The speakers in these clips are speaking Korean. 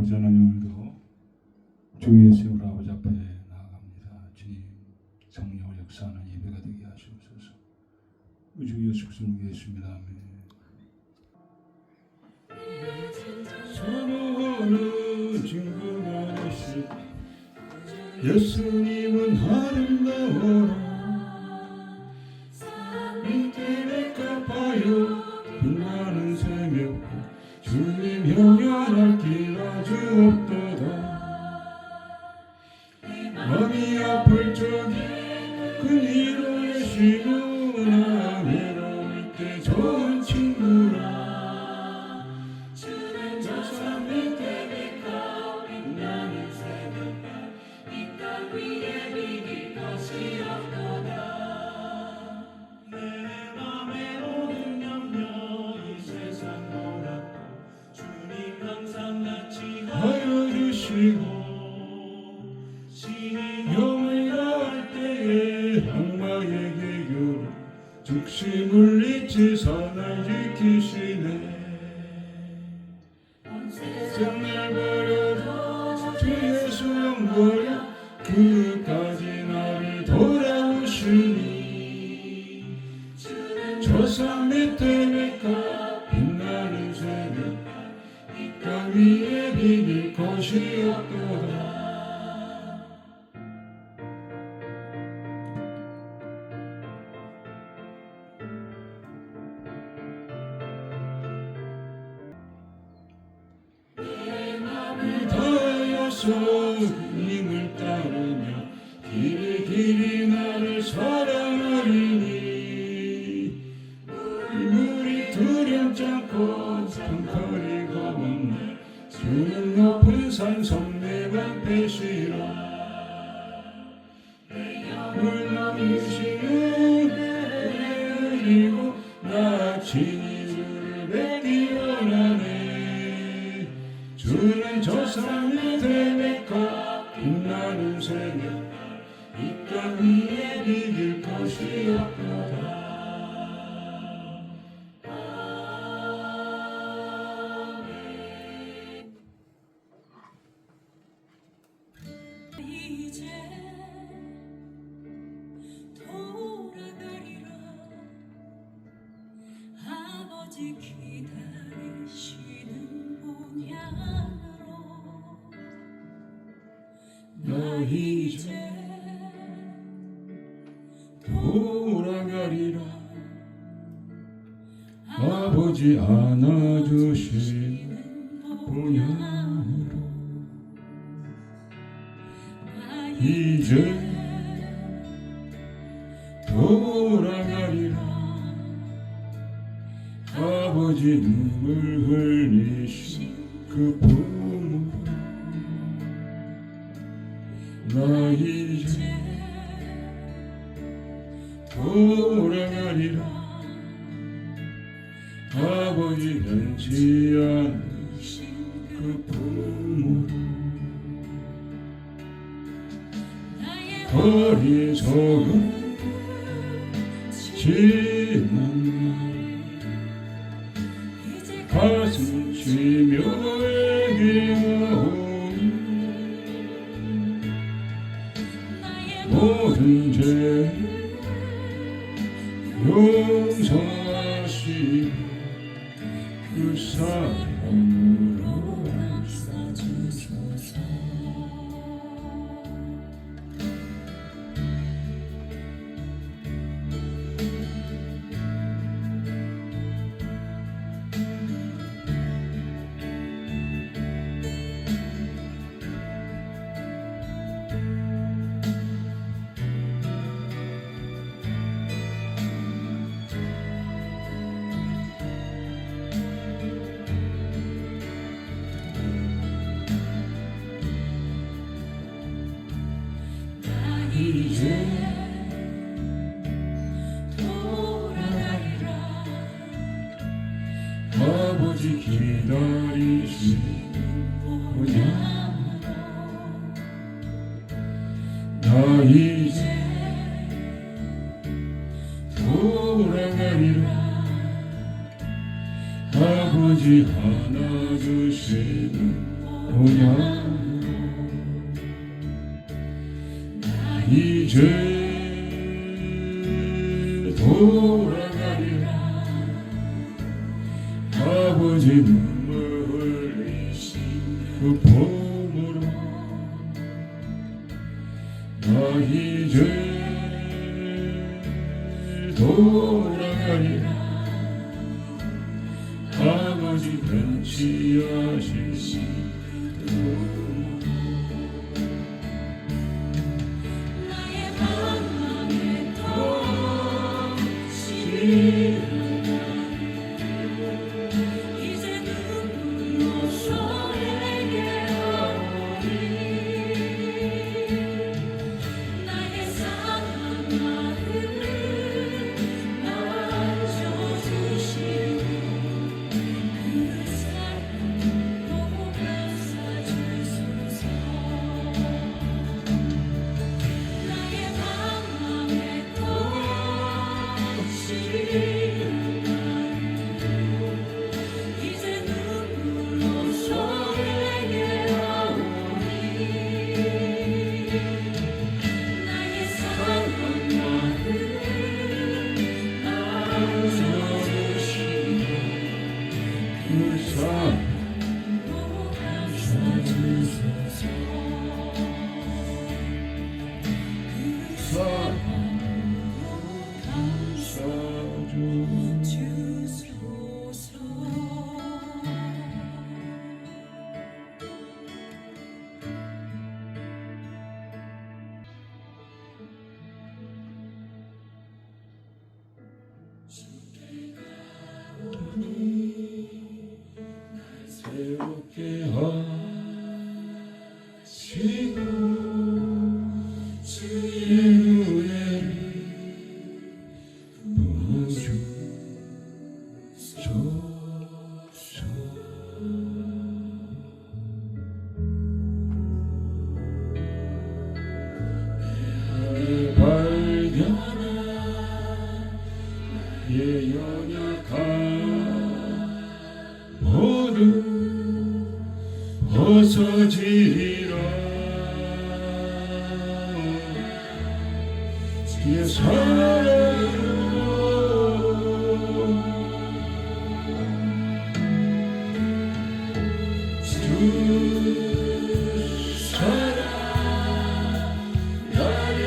아버지는 오늘도 주 예수 아버지 앞에 나아갑니다. 주님 성령을 역사하는 예배가 되게 하시옵소서. 주 예수 그리스도 예수입니다. 아멘. 선호하는 증거하시 예수님은 아름다워라. 밑에 갚아요 빛나는 새벽 주님 영원할 길 아주 없도다. 마음이 아플 적에 그리로 쉬구나. 외로울 때 좋은 친구라. 주는 저 산 밑에 빛과 빛나는 새벽별 이 땅 위에 비길 것이 없도다. 내 맘에 모든 염려 이 세상 몰아도 주님 항상 같이 하여 주시고 시험을 다할 때에 악마에게 교로 즉시 물리치 선을 지키시네. 세상을 버려도 주 예수 영 버려 끝까지 나를 돌아오시니. 저 산 밑에 빛과 빛나는 새벽 이 땅 위에 비길 것이 없도다. 다하여서 주님을 따르며 길이 나를 사랑하리니. 물이 두렵지 않고 상거리가 없네. 주는 높은 산 성내가 되시라. 물 넘치는 은혜 흘리고 나 친히 주를 뵙기 원하네. 주는 저 산 밑에 빛과 빛나는 새벽 이 땅 위에 비길 것이 없도다. 이제 돌아가리라. 아버지 기다리시는 본향으로 나 이제 돌아가리라. 아버지 안아주신 본향으로 이제 돌아가리라. 아버지 눈물 흘리신 그 부모 나 이제 돌아가리라. 아버지 변치 않으신 그 부모 어리석은 지난 가슴 치며 애기하오니. 모든 죄 용서하시고 그 사랑으로 감싸주소서. 이제 돌아가리라. 아버지 기다리시는 본향으로 나 이제 돌아가리라. 아버지 하나 주시는 이제 돌아가리라. 아버지 눈물 흘리신 그 봄으로 나 이제 돌아가리라. 아버지 변치 않으신 나의 마음에 도시는 이제 눈물로 소리게 오리. 나의 상한 마음 만져주시고 그 사랑 보고 감싸주소서. 나의 마음에 도시는 이제 눈물로 소리게 오리. 나의 상한 마음 만져주시고 그 사랑 보고 감싸주소서. 감싸주 주소서. 새롭게 하시고 주의 은혜를 부어주소서. 내 발견한 나의 연약함 모두 벗어지리라. 주의 사랑으로 주 사랑 나를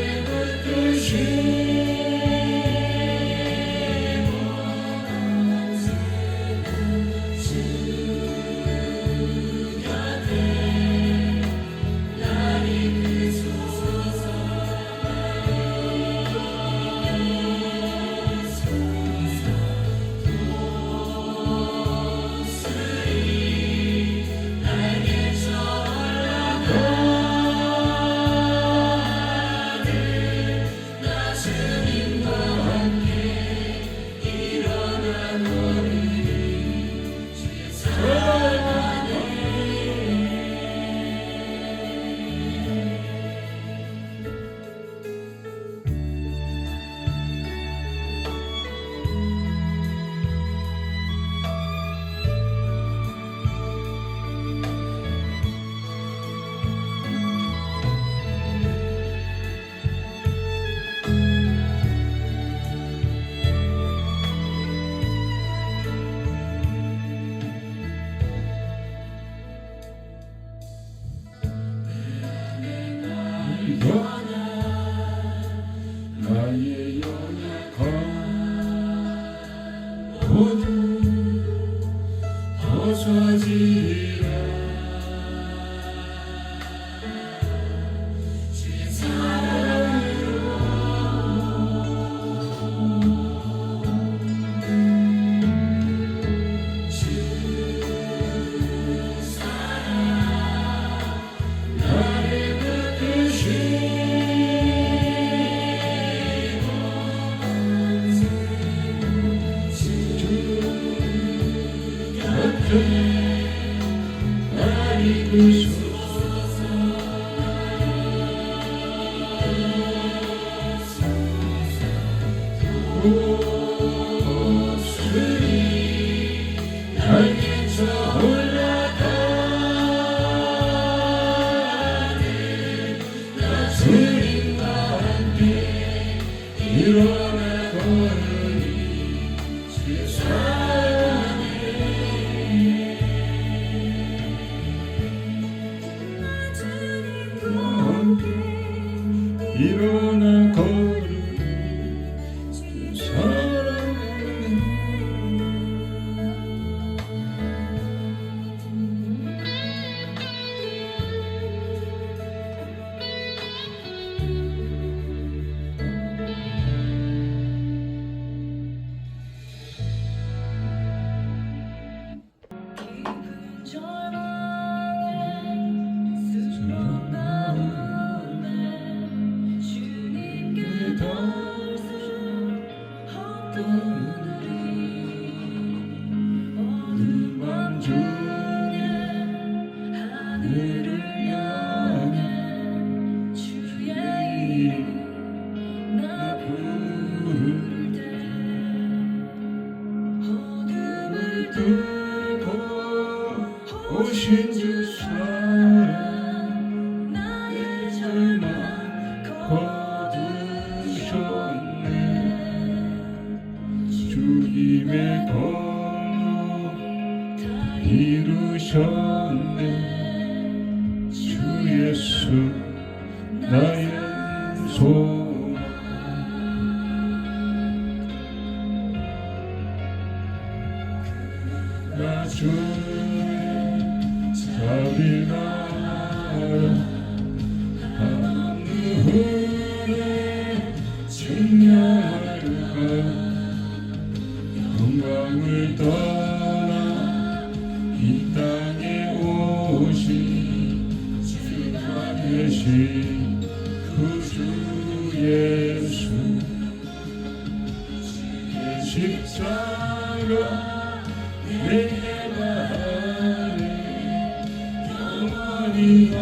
나의 연약함 모두 벗어지리라. 주의 사랑으로 주 사랑 나를 날개쳐 올라가 일어나 걸으리 사랑하는 깊은 절망에 슬픈 가운데 주님께 덜 수 없던 우리 어두운 밤 중에 하늘을 향해 주의 이름 나 부를 때 어둠을 뚫고 오신 주 사랑 나의 절망 거두셨네 주님의 권능 다 이루셨네 주 예수 나의 소망 나 주의 자비나라 하늘 은혜 증명할까 영광을 떠나 이 땅에 오신 주가 되신 구주 예수 주의 십자가 내게 바라네 영원히 나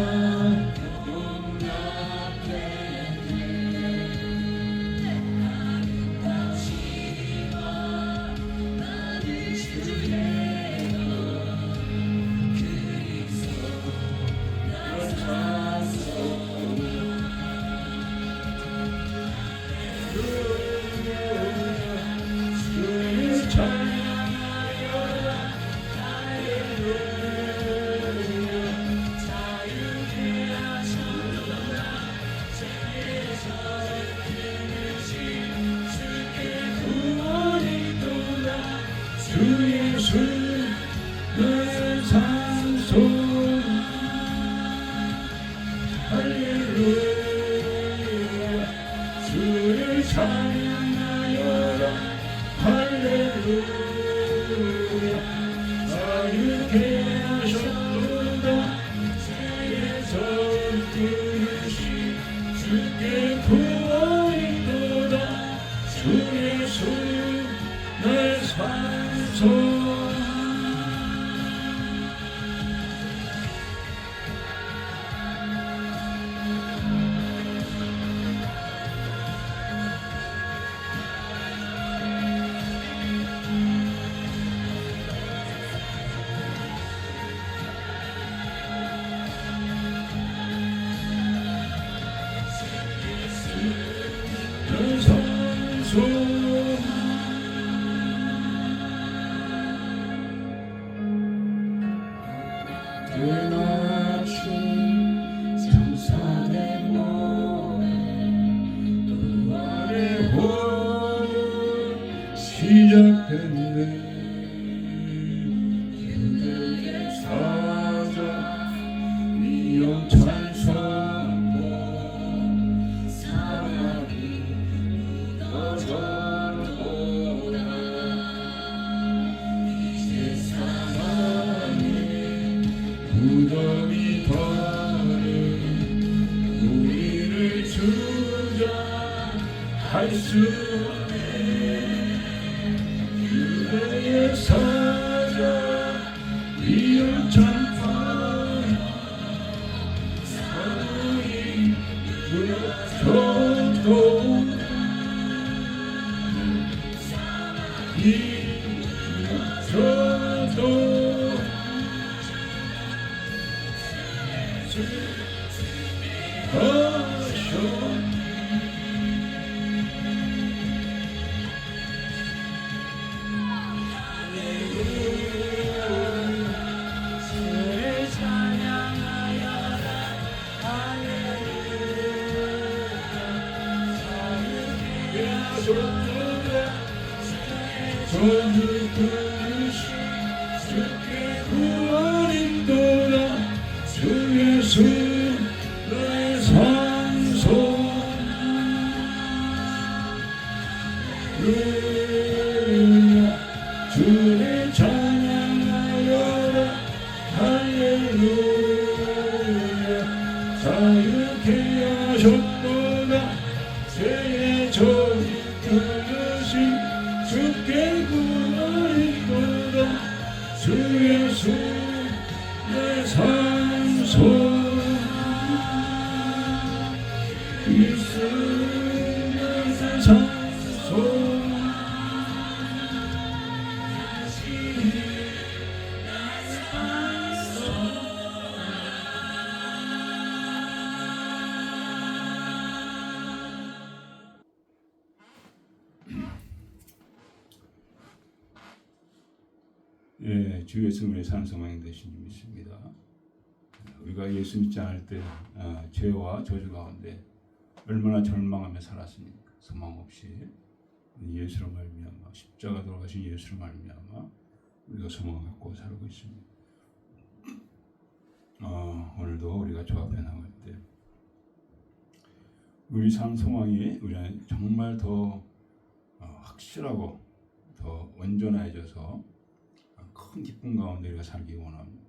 주 예수 나의 산소 할렐루야 주를 찬양하여라 할렐루야 자유케 하셨도다 세에서 부르신 주께 구원이 도다 주 예수 나의 산소 나의 산소 아침 장사된 몸에 부활의 호흡 시작됐네 유대의 사자 위엄 찬송도 사랑이 묻어져도다 이제 사랑이 무덤이 더는 우리를 주장할 수 없네 유대의 사자 위엄 찬송 사랑이 무너져도 무너져도 주를 찬양하여라 할렐루야 거듭하시 주께 구원인도다 주 예수 나의 산소 할렐루야 주를 찬양하여라 할렐루야 자유케 하셨도다 죄의 저주 끊으신 주께 구원인도다 주 예수 내 산소 예수 내 산소 예, 주 예수 우리의 산소망이 되신 줄 믿습니다. 우리가 예수 믿지 않을 때 죄와 저주 가운데 얼마나 절망하며 살았습니까? 소망 없이 예수로 말미암아 십자가 돌아가신 예수로 말미암아 우리가 소망을 갖고 살고 있습니다. 오늘도 우리가 주 앞에 나갈 때 우리 삶 소망이 우리는 정말 더 확실하고 더 온전해져서 큰 기쁨 가운데 우리가 살기 원합니다.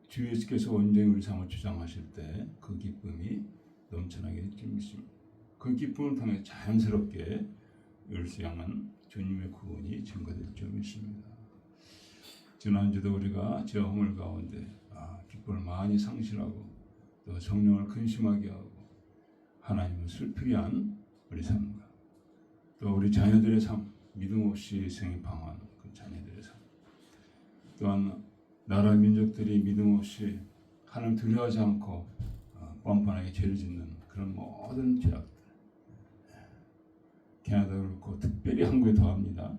주 예수께서 온전히 우리 삶을 주장하실 때 그 기쁨이 넘쳐나게 느낍니다. 그 기쁨을 통해 자연스럽게 우리를 향한 주님의 구원이 증거될 줄 믿습니다. 지난주도 우리가 저항을 가운데 기쁨을 많이 상실하고 또 성령을 근심하게 하고 하나님을 슬프게 한 우리 삶과 또 우리 자녀들의 삶, 믿음 없이 생이 방황하는 그 자녀들의 삶, 또한 나라 민족들이 믿음 없이 하나님 두려워하지 않고 뻔뻔하게 죄를 짓는 그런 모든 죄악들, 캐나다도 그렇고 특별히 한국에 더합니다.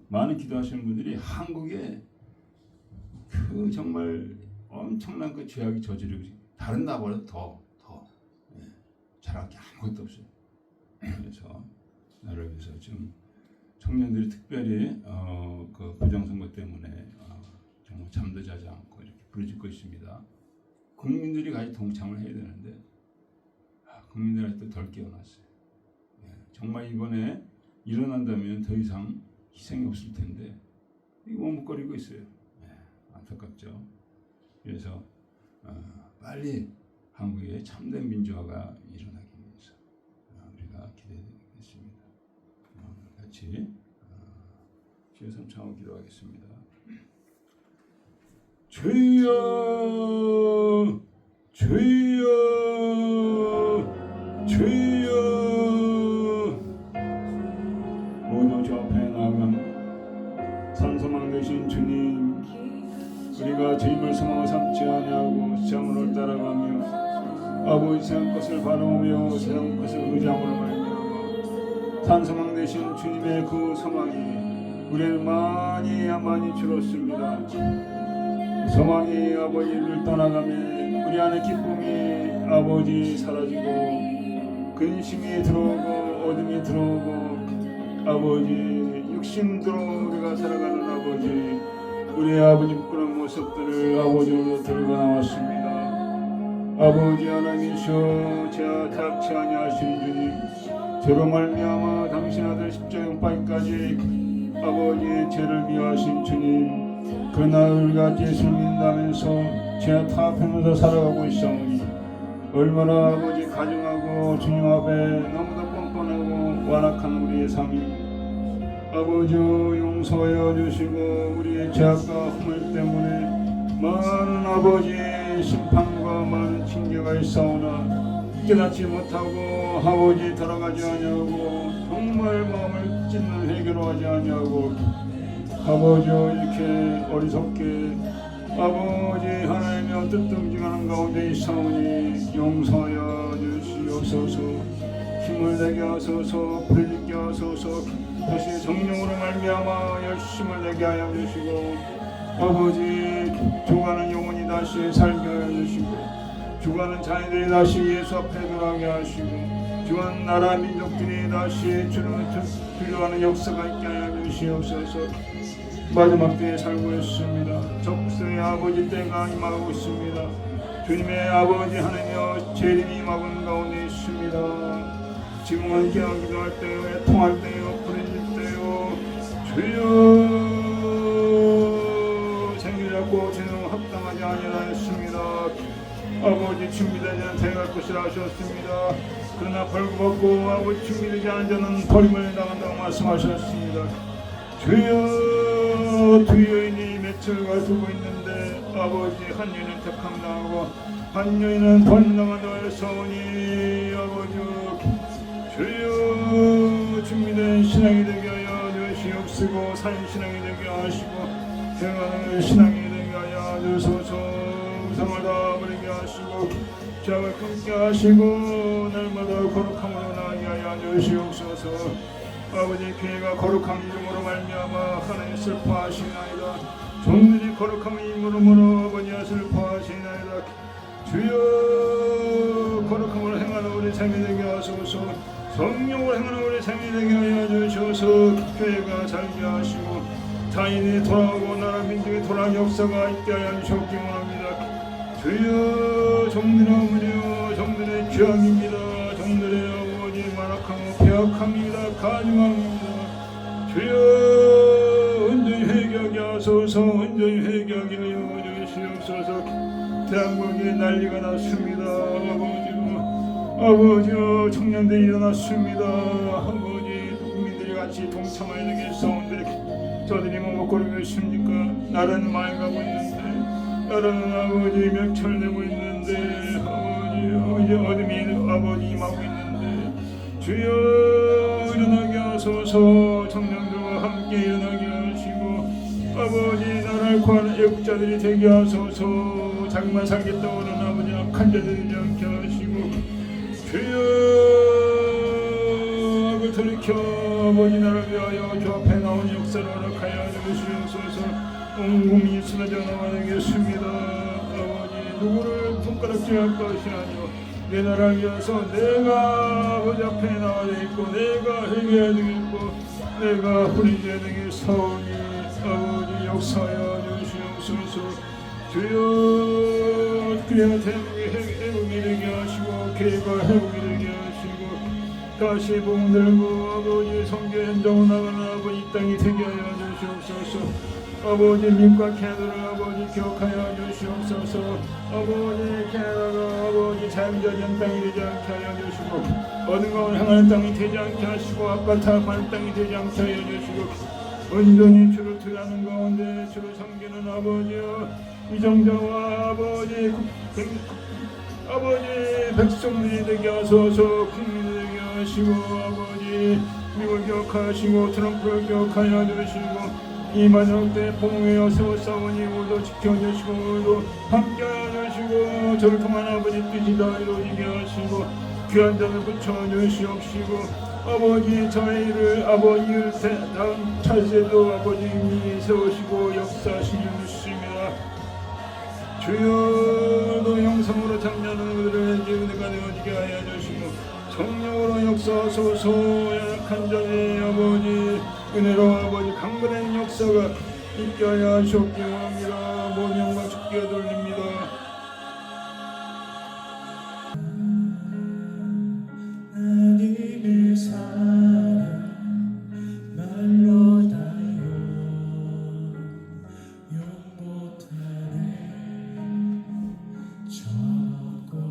많은 기도하시는 분들이 한국에 그 정말 엄청난 그 죄악이 저지르고 다른 나라보다 더 잘할 게 아무것도 없어요. 그래서 나를 위해서 지금 청년들이 특별히 그 부정선거 때문에 정말 잠도 자지 않고 이렇게 부르짖고 있습니다. 국민들이 같이 동참을 해야 되는데 국민들이 아직도 덜 깨어났어요. 정말 이번에 일어난다면 더 이상 희생이 없을 텐데 이거 머뭇거리고 있어요. 안타깝죠. 그래서 빨리 한국에 참된 민주화가 일어나기 위해서 우리가 기대드리겠습니다. 같이 주의 삼창하고 기도하겠습니다. 주여 주여 주여 모두 주 앞에 나아간 산소망 되신 주님, 우리가 주님을 소망을 삼지 아니하고 세상을 따라가며 아버지 세상 것을 바라보며 세상 것을 의지함으로 말미암아 산소망 되신 주님의 그 소망이 우리는 많이 줄었습니다. 소망이 아버지를 떠나가며 우리 안에 기쁨이 아버지 사라지고 근심이 들어오고 어둠이 들어오고 아버지 육신으로 우리가 살아가는 아버지, 우리 아버지 그런 모습들을 아버지로 들고 나왔습니다. 아버지 하나님이시여 제가 닥치 아니하신 주님, 저로 말미암아 당신 아들 십자가 못 박기까지 아버지의 죄를 미워하신 주님, 그러나 우리가 예수를 믿는다면서 죄 타협하면서 살아가고 있사오니 얼마나 아버지 가증하고 주님 앞에 너무도 뻔뻔하고 완악한 우리의 삶이 아버지 용서하여 주시고 우리의 죄악과 허물 때문에 많은 아버지의 심판과 많은 징계가 있사오나 깨닫지 못하고 아버지 돌아가지 아니하고 정말 마음을 찢는 회개로 하지 아니하고 아버지 이렇게 어리석게 아버지 하나님의 뜻등지가는 가운데 있사오니 용서하여 주시옵소서. 힘을 내게 하소서. 부르짖게 하소서. 다시 성령으로 말미암아 열심을 내게 하여 주시고 아버지 죽어가는 영혼이 다시 살게 하여 주시고 죽어가는 자녀들이 다시 예수 앞에 돌아가게 하시고 주한 나라 민족들이 다시 주를 두려워하는 역사가 있게 하여 주시옵소서. 마지막 때에 살고 있습니다. 적수의 아버지 때가 임하고 있습니다. 주님의 아버지 하나님여 재림이 임하는 가운데 있습니다. 지금은 기도할 때요, 통할 때요, 부르짖을 때요, 주여 생길 잡고 진영 합당하지 아니하였습니다. 아버지 준비되지 않은 데갈 것이라 하셨습니다. 그러나 벌거벗고 아버지 준비되지 않은 자는 버림을 당한다고 말씀하셨습니다. 주여 두 여인이 며칠을 두고 있는데 아버지 한 여인은 택함당하고 한 여인은 번당한다고 하였사오니 아버지 주여 준비된 신앙이 되게 하여 주시옵시고 산신앙이 되게 하시고 평안의 신앙이 되게 하여 주소서. 우상을 다 버리게 하시고 죄악을 끊게 하시고 날마다 거룩함으로 나가게 하여 주시옵소서. 아버지 교회가 거룩한 이름으로 말미암아 하나님 슬퍼하시나이다. 종들이 거룩함의 이름으로 아버지와 슬퍼하시나이다. 주여 거룩함으로 행하는 우리 삶이 되게 하소서. 성령으로 행하는 우리 삶이 되게 하여 주셔서 교회가 살게 하시고 자인이 돌아오고 나라 민족이 돌아온 역사가 있게 하여 주시옵기 원합니다. 주여 종들의 어머니여 정들의 죄악입니다. 정들의 아버지 만악하고 배악합니다. 가증합니다. 주여 온전히 회개하게 하소서. 온전히 회개하게 하여 주시옵소서. 대한민국에 난리가 났습니다. 아버지여 청년들이 일어났습니다. 아버지 국민들이 같이 동참하여 되겠사온데 저들이 뭐 먹고 있습니까? 나라는 많이 가고 있는데 나라는 아버지 명철되고 있는데 아버지 어둠이 아버지 임하고 있는데 주여 일어나게 하소서. 청년들과 함께 일어나게 하시고 아버지 나라를 구하는 애국자들이 되게 하소서. 자기만 살겠다고 하는 아버지 악한 자들이 되지 않게 하시고 주여 악을 돌이켜 아버지 나라를 위하여 주 앞에 나온 역사를 허락하여 주시옵소서. 온 국민이 쓰러져 나와 되겠습니다. 아버지 누구를 손가락질할 것이 아니오 내 나라를 위해서 내가 아버지 앞에 나와 되겠고 내가 회개해야 되겠고 내가 부르짖어야 되겠사오니 아버지 역사하여 주시옵소서. 주여 그래야 대국이 회복이 되게 하시고 교회가 회복이 되게 하시고 다시 복음 들고 아버지 성교 현장으로 나가는 아버지 땅이 되게 하여 주시옵소서. 아버지 미국과 캐나다를 아버지 기억하여 주시옵소서. 아버지 캐나다가 아버지 자연적인 땅이 되지 않게 하여 주시고 어딘가 향하는 땅이 되지 않게 하시고 앞과 타협하는 땅이 되지 않게 하여 주시고 온전히 주를 투하는 가운데 주를 섬기는 아버지여 이정자와 아버지 백성들이 되게 하소서. 국민이 되게 하시고 아버지 미국을 기억하시고 트럼프를 기억하여 주시고 이 마지막 때 봉회여 세워싸우니 오늘도 지켜주시고 오늘도 함께하여 주시고 저를 통한 아버지 뜻이 다 이루어지게 하시고 귀한 자를 붙여주시옵시고 아버지 저희를 아버지를 다음 차세도 아버지님이 세우시고 역사하시는 주십니다. 주여도 영성으로 참여하는 그들의 은혜가 되어지게 하여 주시고 성령으로 역사하소서. 연약한 자의 아버지 은혜로 아버지 강건한 역사가 있게 하여 하시옵기 원합니다. 모든 영광 주께 돌립니다. 하나님의 사랑 말로 다요 영못하네 적어도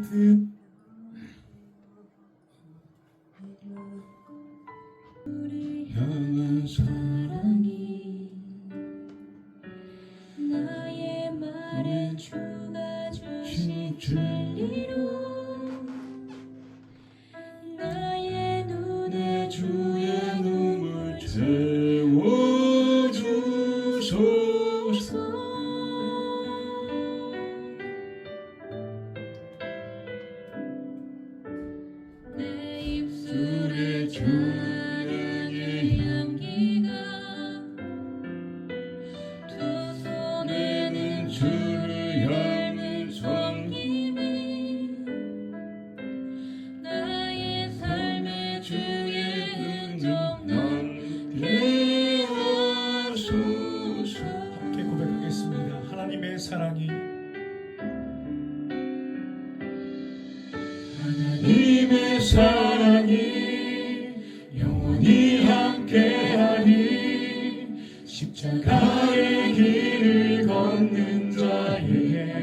그 향한 사랑이 나의 말에 주가 주신 진리로 나의 눈에 주의 눈물 채워주소서. 내 입술에 주의 향기가 두 손에는 주를 향한 섬김이 고백하겠습니다. 하나님의 사랑이 하나님의 사랑이 영원히 함께하니 십자가의 길을 걷는 자에게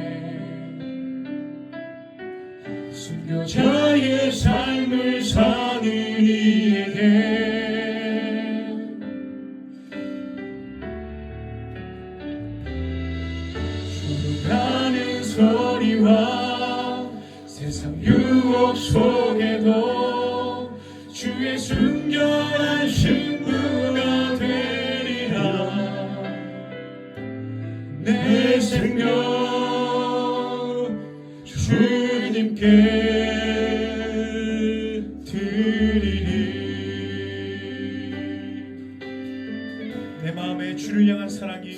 순교자의 삶을 사는 이에게 가는 소리와 세상 유혹 속에도 주의 순결한 신부가 되리라. 내 생명 주님께 드리리. 내 마음에 주를 향한 사랑이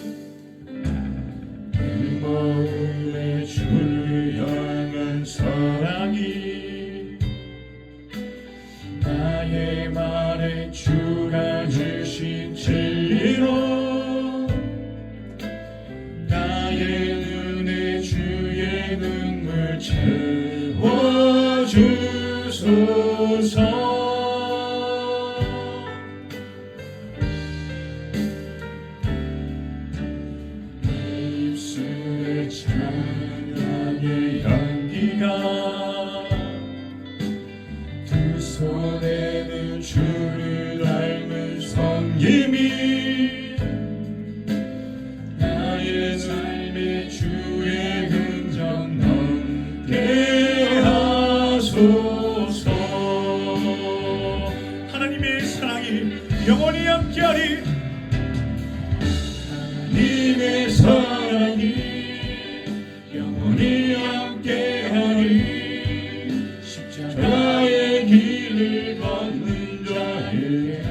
내 마음에 주를 향한 사랑이 나의 말에 주가 주신 진리로 나의 눈에 주의 눈물 채워주소서. 찬양의 향기가 두 손에는 주를 닮은 섬김이 나의 삶에 주의 흔적 남게 하소서. 하나님의 사랑이 영원히 함께하리. 하나님의 사랑이 영원히 함께하리. 십자가의 길을 걷는 자에게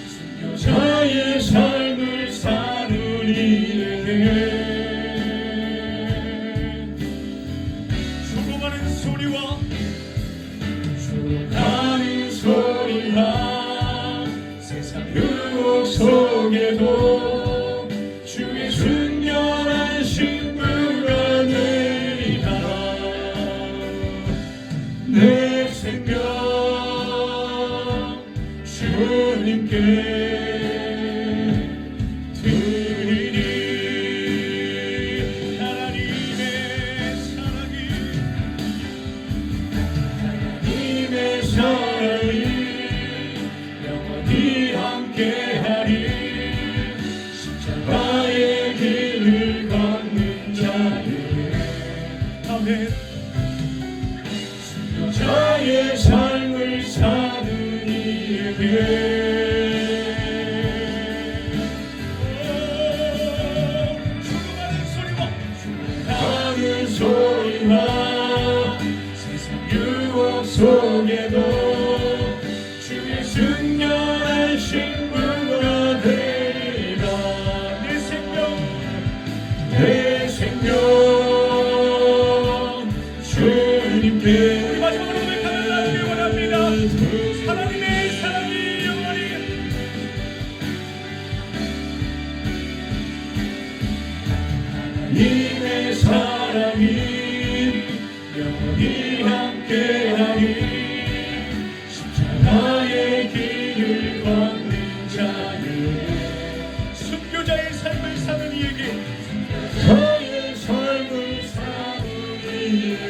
순교자의 삶을 사는 이에게 죽어가는 소리와 세상 유혹 속에도 주의 순결한 신부가 되리라. 내 생명 주님께 드리리. 하나님의 사랑이 영원히 함께하리. 십자가의 길을 걷는 자에게 아멘. 순교자의 삶을 사는 이에게 죽어가는 소리와 세상 유혹 속에도 주의 순결한 신부가 되리라. 내 생명 주님께. 우리 마지막으로 고백하며 나누길 원합니다. 하나님의 사랑이 영원히 하나님의 사랑이 영원히 함께하리. 십자가의 길을 걷는 자에게 순교자의 삶을 사는 이에게 나의 삶을 사는 이에게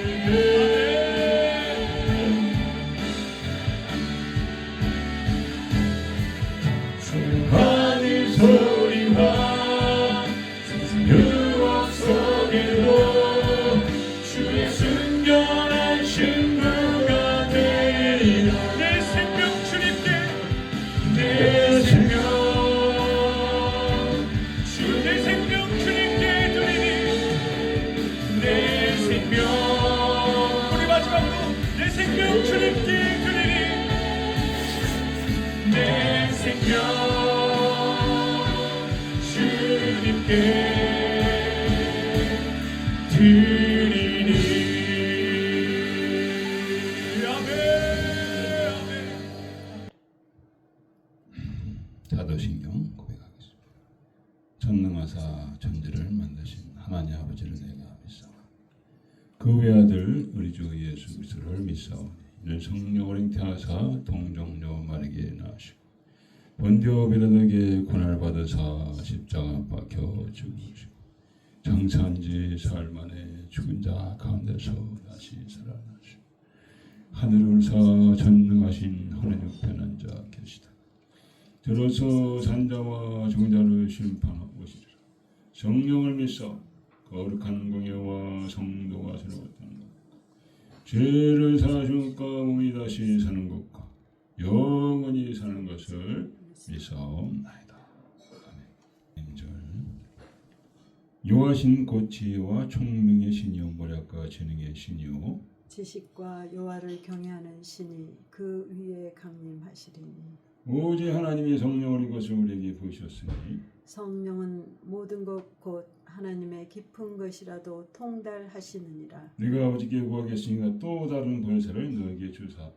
죽어가는 소리와 세상 유혹 속에도 주의 순결한 신부가 되리라. 내 생명 주님께 내 생명 주님께 드리니. 내 생명 우리 마지막으로 내 생명 주님께 드리니. 내 생명 주님께 드리니. 아멘. 사도신경 고백하겠습니다. 전능하사 천지를 만드신 하나님 아버지를 내가 믿사오니 그 외아들 우리 주 예수 그리스도를 믿사오니 이는 성령을 잉태하사 동정녀 마리아에게 낳으시고 본디오 빌라도에게 고난을 받으사 십자가 박혀 죽으시고 장사한 지 사흘 만에 죽은 자 가운데서 다시 살아나시고 하늘을 사 전능하신 하나님 편한 자 계시다. 들어서 산자와 종자를 심판하고 오시리라. 성령을 믿사 거룩한 공예와 성도가 새로웠다는 것, 죄를 사하시는 가운데 다시 사는 것과 영원히 사는 것을 믿사옵나이다. 아멘. 절 요하신 곧 지혜와 총명의 신이요 모략과 지능의 신이요 지식과 여호와를 경외하는 신이 그 위에 강림하시리니 오직 하나님의 성령을 이것을 우리에게 부으셨으니 성령은 모든 것 곧 하나님의 깊은 것이라도 통달하시느니라. 네가 아버지께 구하겠으니까 또 다른 권세를 너에게 주사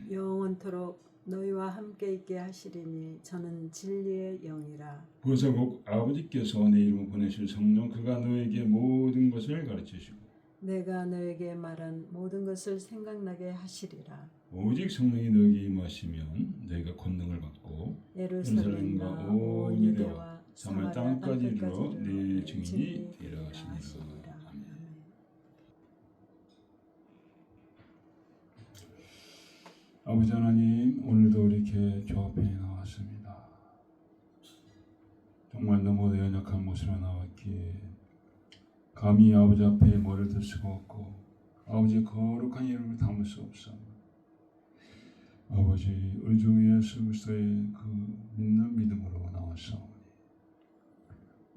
영원토록 너희와 함께 있게 하시리니 저는 진리의 영이라. 그것은 곧 아버지께서 내 이름을 보내실 성령 그가 너에게 모든 것을 가르치시고 내가 너에게 말한 모든 것을 생각나게 하시리라. 오직 성령이 너에게 임하시면 너희가 권능을 받고 예루살렘과 온 유대와 사마리아 땅까지 이르러 내 증인이 되라 하시니라. 아멘. 아버지 하나님, 오늘도 이렇게 주 앞에 나왔습니다. 정말 너무 연약한 모습으로 나왔기에 감히 아버지 앞에 머리를 들 수가 없고 아버지의 거룩한 이름을 담을 수 없사옵니다. 아버지, 우리 주 예수 그리스도의 그 믿는 믿음으로 나왔사오니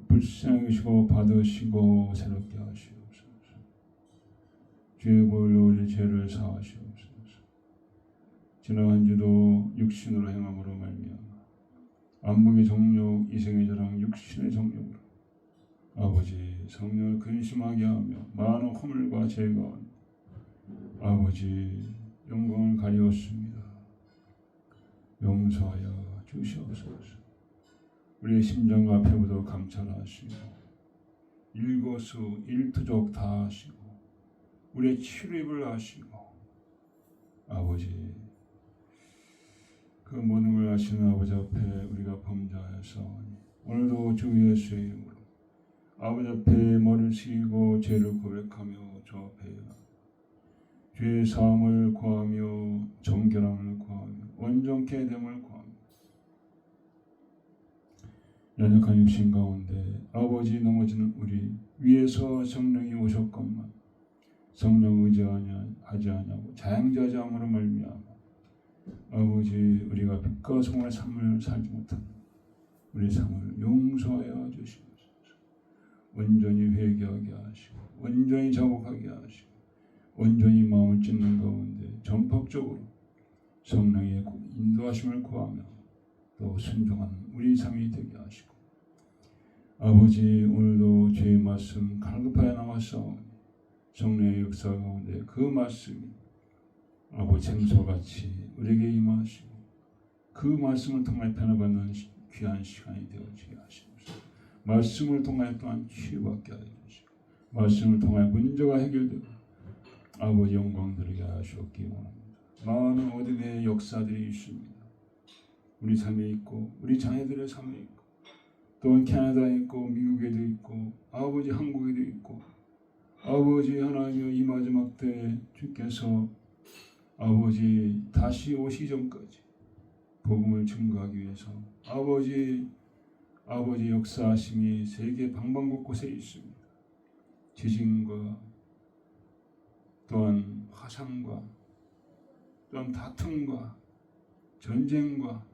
불쌍히시고 받으시고 새롭게 하시옵소서. 죄의 보혈로 우리 죄를 사하시옵소서. 지나간 주도 육신으로 행함으로 말미암아 안목의 정욕, 이생의 자랑, 육신의 정욕으로 아버지 성령을 근심하게 하며 많은 허물과 죄가 아버지 영광을 가리웠습니다. 용서하여 주시옵소서. 우리의 심정과 폐부도 감찰하시고 일거수 일투족 다 하시고 우리의 치료입을 하시고 아버지 그 모든 걸 하시는 아버지 앞에 우리가 범죄하였사오니 오늘도 주 예수의 이름으로 아버지 앞에 머리를 숙이고 죄를 고백하며 주 앞에 죄의 사함을 구하며 정결함을 구하며 온전케 됨을 구하며 연약한 육신 가운데 아버지 넘어지는 우리 위에서 성령이 오셨건만 성령 의지하지 아니하고 자양자지 함으로 말미암아 아버지 우리가 빛과 성의 삶을 살지 못하는 우리 삶을 용서하여 주시옵소서. 온전히 회개하게 하시고 온전히 자복하게 하시고 온전히 마음을 찢는 가운데 전폭적으로 성령의 인도하심을 구하며 또 순종하는 우리 삶이 되게 하시고 아버지 오늘도 주의 말씀 갈급하여 나왔사오니 성령의 역사 가운데 그 말씀이 아버지 생소같이 우리에게 임하시고 그 말씀을 통해 변화받는 귀한 시간이 되어지게 하시옵소서. 말씀을 통해 또한 치유받게 하시고 말씀을 통해 문제가 해결되고 아버지 영광 드리게 하시옵기 원합니다. 많은 어둠의 역사들이 있습니다. 우리 삶에 있고 우리 자녀들의 삶에 있고 또한 캐나다에 있고 미국에도 있고 아버지 한국에도 있고 아버지 하나님의 이 마지막 때 주께서 아버지 다시 오시기 전까지 복음을 증거하기 위해서 아버지 역사하심이 세계 방방곳곳에 있습니다. 지진과 또한 화상과 또한 다툼과 전쟁과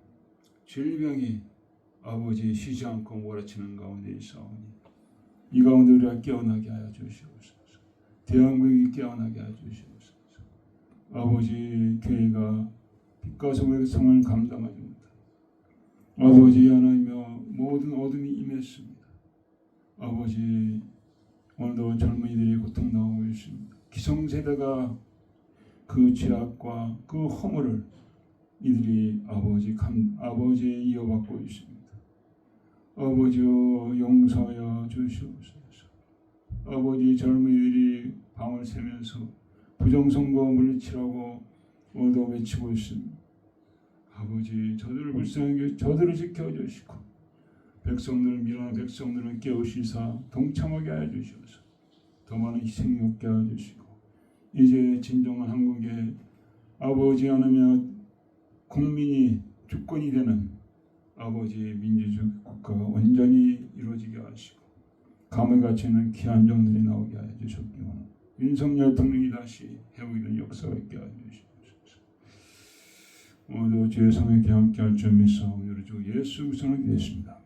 질병이 아버지 쉬지 않고 몰아치는 가운데 있사오니 이 가운데 우리가 깨어나게 하여 주시옵소서. 대한민국이 깨어나게 하여 주시옵소서. 아버지 교회가 빛과 성의 성을 감당하지 못하고 아버지 하나님여 모든 어둠이 임했습니다. 아버지 오늘도 젊은이들이 고통당하고 있습니다. 기성세대가 그 죄악과 그 허물을 이들이 아버지에 이어받고 있습니다. 아버지여 용서하여 주시옵소서. 아버지 젊은이들이 밤을 새면서 부정선거 물리치라고 얻어 외치고 있습니다. 아버지 저들을 불쌍하게 저들을 지켜주시고 백성들을 밀어낸 백성들을 깨우시사 동참하게 하여 주시옵소서. 더 많은 희생이 없게 하여 주시고 이제 진정한 한국의 아버지 하나며 국민이 주권이 되는 아버지 민주주의 국가가 온전히 이루어지게 하시고 감을 갇히는 귀한 종들이 나오게 하여 주셨기 원합니다. 윤석열 대통령이 다시 회복이 된 역사가 있게 하여 주시옵소서. 오늘도 주의 성령께 함께 할 줄 믿사오니 우리 주 예수 그리스도로 기도했습니다.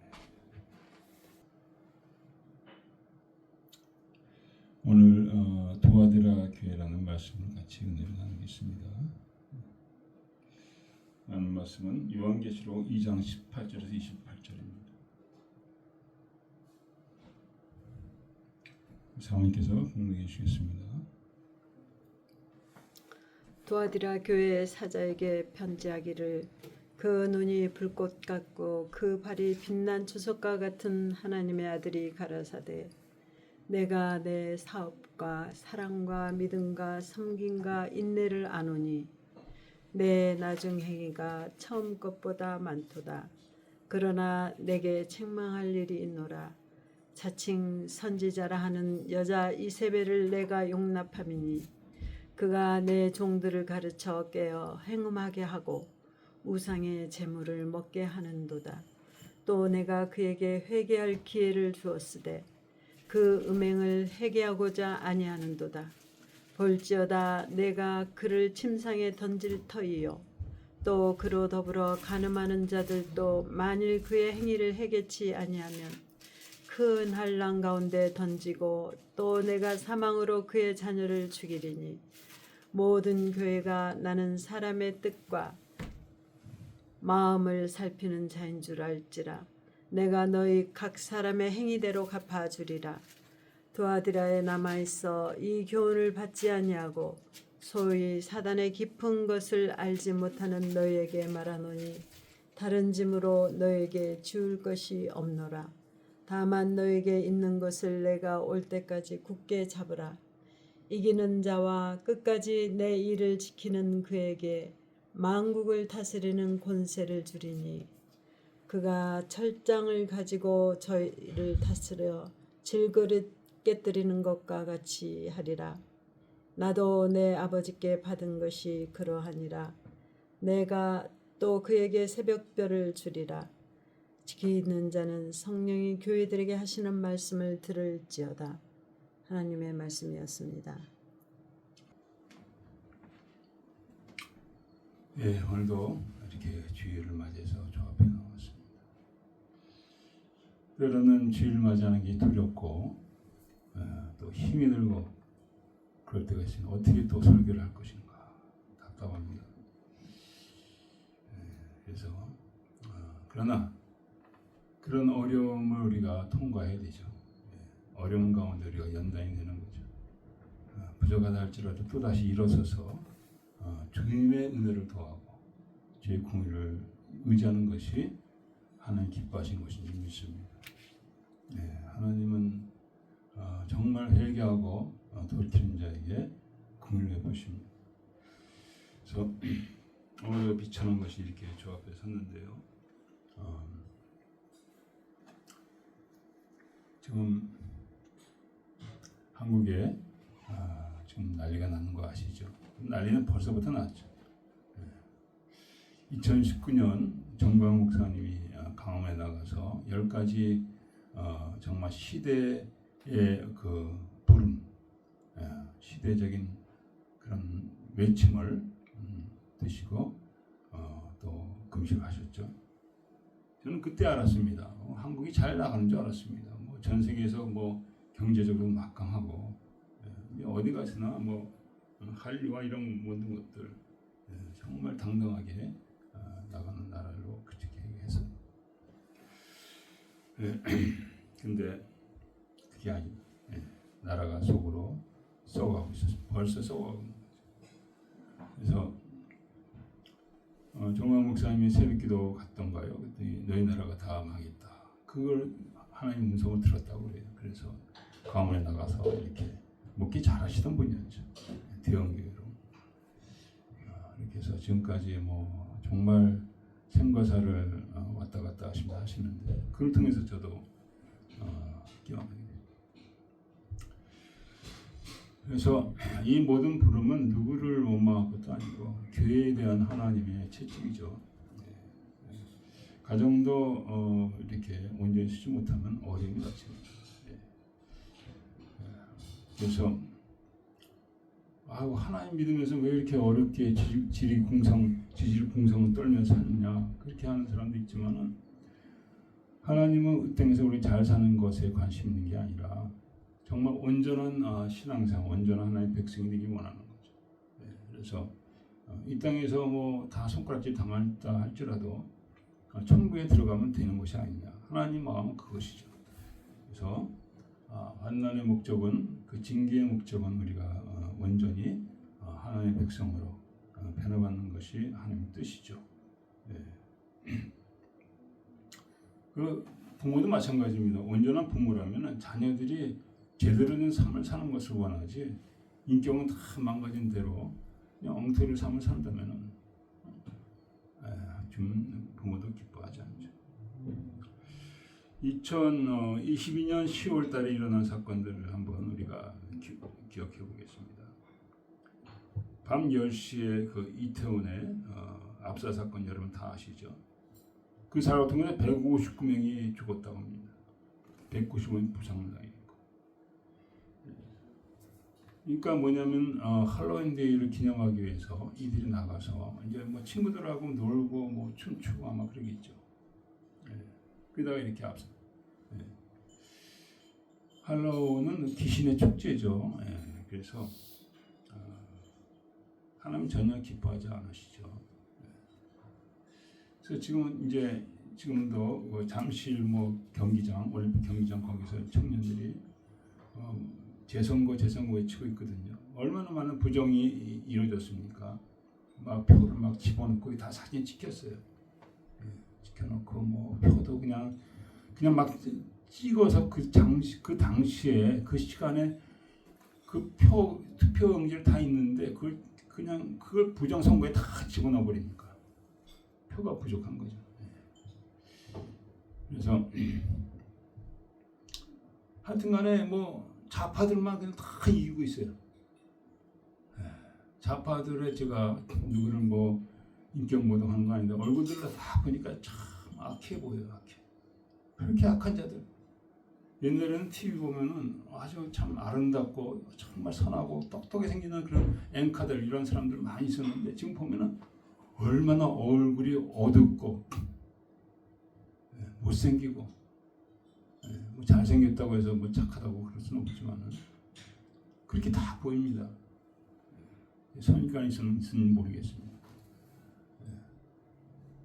오늘 도와드라 교회라는 말씀을 같이 은혜를 나누겠습니다. 하는 말씀은 요한계시록 2장 18절에서 28절입니다. 사모님께서 공독해 주시겠습니다. 도아디라 교회 사자에게 편지하기를 그 눈이 불꽃 같고 그 발이 빛난 주석과 같은 하나님의 아들이 가라사대 내가 내 사업과 사랑과 믿음과 섬김과 인내를 아노니 내 나중 행위가 처음 것보다 많도다. 그러나 내게 책망할 일이 있노라. 자칭 선지자라 하는 여자 이세벨을 내가 용납함이니 그가 내 종들을 가르쳐 깨어 행음하게 하고 우상의 재물을 먹게 하는도다. 또 내가 그에게 회개할 기회를 주었으되 그 음행을 회개하고자 아니하는도다. 볼지어다 내가 그를 침상에 던질 터이요 또 그로 더불어 간음하는 자들도 만일 그의 행위를 해결치 아니하면 큰 한란 가운데 던지고 또 내가 사망으로 그의 자녀를 죽이리니 모든 교회가 나는 사람의 뜻과 마음을 살피는 자인 줄 알지라. 내가 너희 각 사람의 행위대로 갚아주리라. 도아디라에 남아있어 이 교훈을 받지 아니하고 소위 사단의 깊은 것을 알지 못하는 너희에게 말하노니 다른 짐으로 너희에게 지울 것이 없노라. 다만 너희에게 있는 것을 내가 올 때까지 굳게 잡으라. 이기는 자와 끝까지 내 일을 지키는 그에게 만국을 다스리는 권세를 주리니 그가 철장을 가지고 저희를 다스려 질그릇 깨뜨리는 것과 같이 하리라. 나도 내 아버지께 받은 것이 그러하니라. 내가 또 그에게 새벽별을 주리라. 지키는 자는 성령이 교회들에게 하시는 말씀을 들을지어다. 하나님의 말씀이었습니다. 예, 오늘도 이렇게 주일을 맞이해서 저 앞에 나왔습니다. 때로는 주일을 맞이하는 게 두렵고 또 힘이 들고 그럴 때가 있으니 어떻게 또 설교를 할 것인가 답답합니다. 그래서 그러나 그런 어려움을 우리가 통과해야 되죠. 어려운 가운데 우리가 연단이 되는 거죠. 부족하다 할지라도 또다시 일어서서 주님의 은혜를 더하고 주의 공의를 의지하는 것이 하나님 기뻐하신 것인 줄 믿습니다. 하나님은 정말 회개하고 돌이키는 자에게 긍휼을 베푸십니다. 그래서 오늘 비천한 것이 이렇게 저 앞에 섰는데요. 지금 한국에 지금 난리가 나는 거 아시죠? 난리는 벌써부터 났죠. 2019년 정광 목사님이 강원에 나가서 10가지 정말 시대의 그 부름, 시대적인 그런 외침을 드시고 또 금식하셨죠. 저는 그때 알았습니다. 한국이 잘 나가는 줄 알았습니다. 뭐 전 세계에서 뭐 경제적으로 막강하고 어디 가서나 뭐 한리와 이런 모든 것들 정말 당당하게 나가는 나라로 그렇게 해서 근데 그게 아니고 나라가 속으로 썩어가고 있었어요. 벌써 썩어가고 있는 거죠. 그래서 정광 목사님이 새벽기도 갔던가요? 그랬더니 너희 나라가 다 망했다. 그걸 하나님 음성을 들었다고 그래요. 그래서 가문에 나가서 이렇게 목회 잘하시던 분이었죠. 대형교회로. 이렇게 해서 지금까지 뭐 정말 생과사를 왔다 갔다 하시는데 그걸 통해서 저도 경험하게 돼요. 그래서 이 모든 부름은 누구를 원망할 것도 아니고 교회에 대한 하나님의 채찍이죠. 가정도 이렇게 온전히 쓰지 못하면 어려움이 닥칩니다. 그래서 하나님 믿으면서 왜 이렇게 어렵게 지질 궁성을 떨면서 하느냐 그렇게 하는 사람도 있지만은 하나님은 이 땅에서 우리 잘 사는 것에 관심 있는 게 아니라 정말 온전한 신앙생활, 온전한 하나님의 백성이 되기 원하는 거죠. 그래서 이 땅에서 뭐 다 손가락질 당한다 할지라도 천국에 들어가면 되는 것이 아니냐. 하나님 마음은 그것이죠. 그래서 환난의 목적은 그 징계의 목적은 우리가 온전히 하나님의 백성으로 변화받는 것이 하나님의 뜻이죠. 그 부모도 마찬가지입니다. 온전한 부모라면 자녀들이 제대로 된 삶을 사는 것을 원하지 인격은 다 망가진 대로 그냥 엉터리 삶을 산다면 좀 부모도 기뻐하지 않죠. 2022년 10월 달에 일어난 사건들을 한번 우리가 기억해 보겠습니다. 밤 10시에 그 이태원의 압사 사건 여러분 다 아시죠? 그 사람 같은 경우는 159명이 죽었다고 합니다. 190명이 부상을 당했고. 그러니까 뭐냐면 할로윈 데이를 기념하기 위해서 이들이 나가서 이제 뭐 친구들하고 놀고 뭐 춤추고 아마 그러겠죠. 그러다가 이렇게 앞서. 할로윈은 귀신의 축제죠. 그래서 하나님 전혀 기뻐하지 않으시죠. 그래서 지금도 그 잠실 뭐 경기장, 올림픽 경기장 거기서 청년들이 재선거 외치고 있거든요. 얼마나 많은 부정이 이루어졌습니까? 막 표를 막 집어넣고 다 사진 찍혔어요. 찍혀놓고 뭐 표도 그냥 막 찍어서 그 당시에 그 시간에 그 투표용지를 다 있는데 그걸 부정 선거에 다 집어넣어 버리니까 표가 부족한 거죠. 그래서 하여튼간에 뭐 좌파들만 그냥 다 이기고 있어요. 좌파들의 제가 누구를 뭐 인격 모독하는 거 아닌데 얼굴들을 다 보니까 참 악해 보여요. 악해. 그렇게 악한 자들. 옛날에는 TV 보면은 아주 참 아름답고 정말 선하고 똑똑하게 생기는 그런 앵커들 이런 사람들 많이 있었는데 지금 보면은 얼마나 얼굴이 어둡고 못생기고 뭐 잘생겼다고 해서 뭐 착하다고 그럴 수는 없지만은 그렇게 다 보입니다. 선입관이 있으면 모르겠습니다.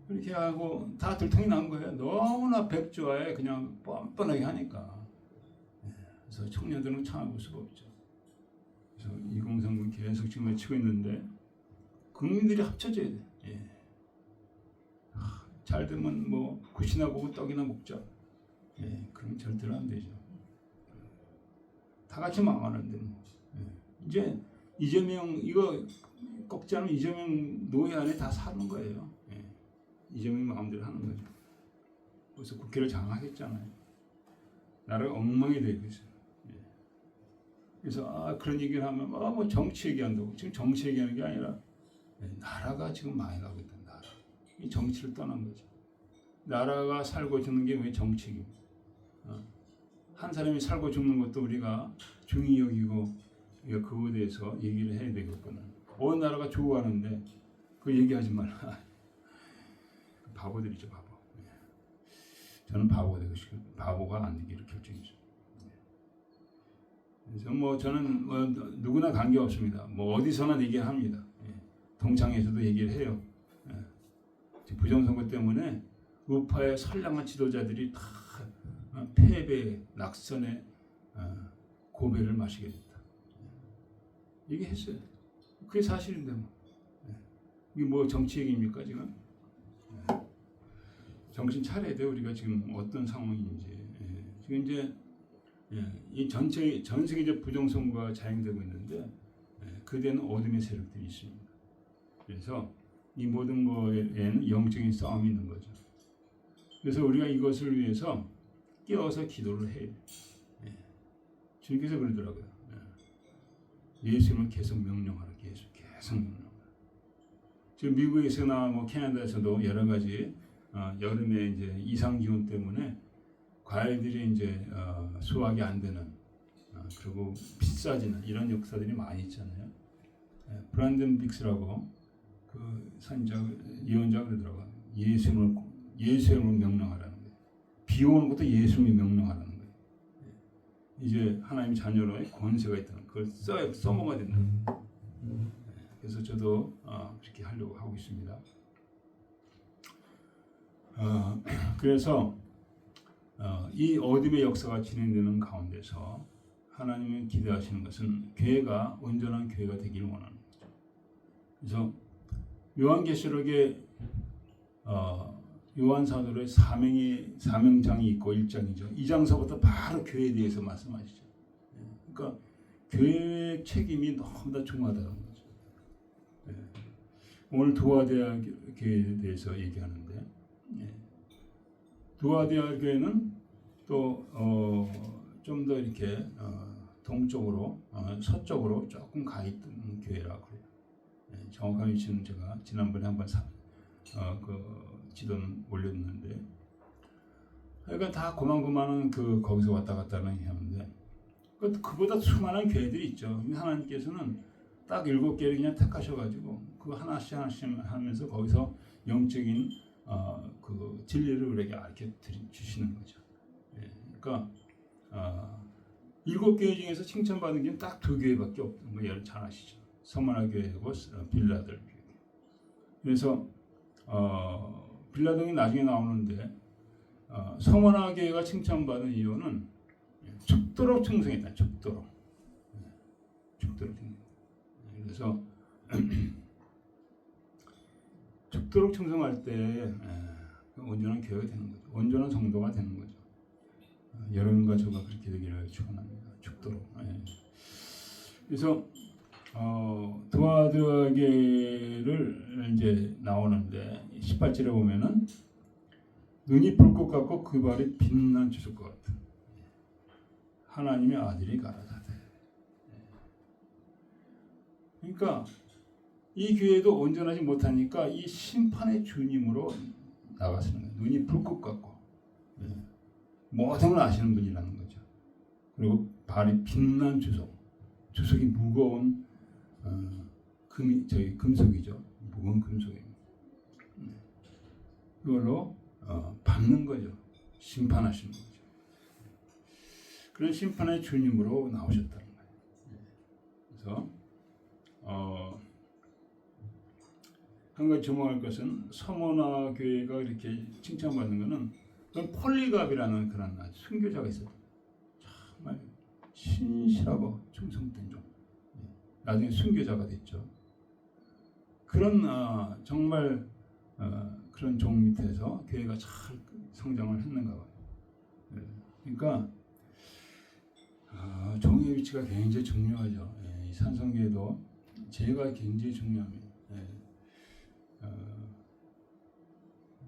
그렇게 하고 다 들통이 난 거예요. 너무나 백조화에 그냥 뻔뻔하게 하니까. 그래서 청년들은 참아볼 수가 없죠. 그래서 2030 계속 지금 외치고 있는데 국민들이 합쳐져야 돼. 잘 되면 뭐 굿이나 보고 떡이나 먹자. 그럼 절대로 안 되죠. 다 같이 망하는데 뭐. 이제 이재명 이거 꺾지 않으면 이재명 노예 안에 다 사는 거예요. 이재명 마음대로 하는 거죠. 그래서 국회를 장악했잖아요. 나라가 엉망이 되고 있어요. 그래서 그런 얘기를 하면 뭐 정치 얘기한다고. 지금 정치 얘기하는 게 아니라 나라가 지금 망해가고 있다. 나라. 이 정치를 떠난 거죠. 나라가 살고 죽는 게 왜 정치입니까? 한 사람이 살고 죽는 것도 우리가 중히 여기고 그거에 대해서 얘기를 해야 되겠구나. 어느 나라가 좋아하는데 그 얘기하지 말라. 바보들이죠, 바보. 저는 바보가 안 되기를 결정했죠. 그래서 뭐 저는 뭐 누구나 관계 없습니다. 뭐 어디서나 얘기합니다. 동창회에서도 얘기를 해요. 부정선거 때문에 우파의 선량한 지도자들이 다 패배, 낙선의 고배를 마시게 됐다. 얘기했어요. 그게 사실인데 뭐. 이게 뭐 정치 얘기입니까 지금? 정신 차려야 돼. 우리가 지금 어떤 상황인지. 지금 이제 이 전 세계적 부정선거가 자행되고 있는데 그대는 어둠의 세력들이 있습니다. 그래서 이 모든 거에는 영적인 싸움이 있는 거죠. 그래서 우리가 이것을 위해서 깨어서 기도를 해야 돼요. 주님께서 그러더라고요. 예수님을 계속 명령하라. 계속 명령하라. 지금 미국에서나 뭐 캐나다에서도 여러 가지 여름에 이제 이상 기온 때문에 과일들이 이제 수확이 안 되는 그리고 비싸지는 이런 역사들이 많이 있잖아요. 브란든 빅스라고 그 예언자 그러더라고요. 예수님을 명령하라는 거예요. 비 오는 것도 예수님이 명령하라는 거예요. 이제 하나님 자녀로의 권세가 있다는 그걸 써먹어야 된다. 그래서 저도 그렇게 하려고 하고 있습니다. 그래서 이 어둠의 역사가 진행되는 가운데서 하나님이 기대하시는 것은 교회가 온전한 교회가 되기를 원하는 거죠. 그래서 요한계시록에 요한 사도의 사명장이 있고 1장이죠. 2장서부터 바로 교회에 대해서 말씀하시죠. 그러니까 교회의 책임이 너무나 중요하다는 거죠. 오늘 도하대학 교회에 대해서 얘기하는데 도하대학 교회는 또 좀 더 이렇게 동쪽으로 서쪽으로 조금 가 있던 교회라고 그래요. 정확한 위치는 제가 지난번에 한번 그 지도는 올렸는데, 그러니까 다 고만고만한 거기서 왔다 갔다 하는데 그보다 수많은 교회들이 있죠. 하나님께서는 딱 7개를 그냥 택하셔가지고 그 하나씩 하면서 거기서 영적인 그 진리를 우리에게 알게 주시는 거죠. 그러니까 7교회 중에서 칭찬받은 게 딱 2교회밖에 없는 거 여러분 잘 아시죠. 서머나 교회하고 빌라델 교회. 그래서 빌라델이 나중에 나오는데 서머나 교회가 칭찬받은 이유는 죽도록 충성했다. 죽도록 충성했다. 그래서 죽도록 충성할 때 온전한 교회가 되는 거죠. 온전한 성도가 되는 거죠. 여러분과 저가 그렇게 되기를 축원합니다. 죽도록. 그래서 도하드에게를 이제 나오는데 18절에 보면은 눈이 불꽃 같고 그 발이 빛난 주석과 같은 하나님의 아들이 가라사대. 그러니까 이 교회도 온전하지 못하니까 이 심판의 주님으로 나가시는 거예요. 눈이 불꽃 같고 모든 걸 아시는 분이라는 거죠. 그리고 발이 빛난 주석이 무거운 금속이죠. 무거운 금속입니다. 그걸로 받는 거죠. 심판하시는 거죠. 그런 심판의 주님으로 나오셨다는 거예요. 그래서 한 가지 주목할 것은 서머나 교회가 이렇게 칭찬받는 것은 폴리갑이라는 그런 순교자가 있어요. 정말 신실하고 충성된 종. 나중에 순교자가 됐죠. 그런 정말 그런 종 밑에서 교회가 잘 성장을 했는가 봐요. 그러니까 종의 위치가 굉장히 중요하죠. 이 산성교회도 제가 굉장히 중요합니다.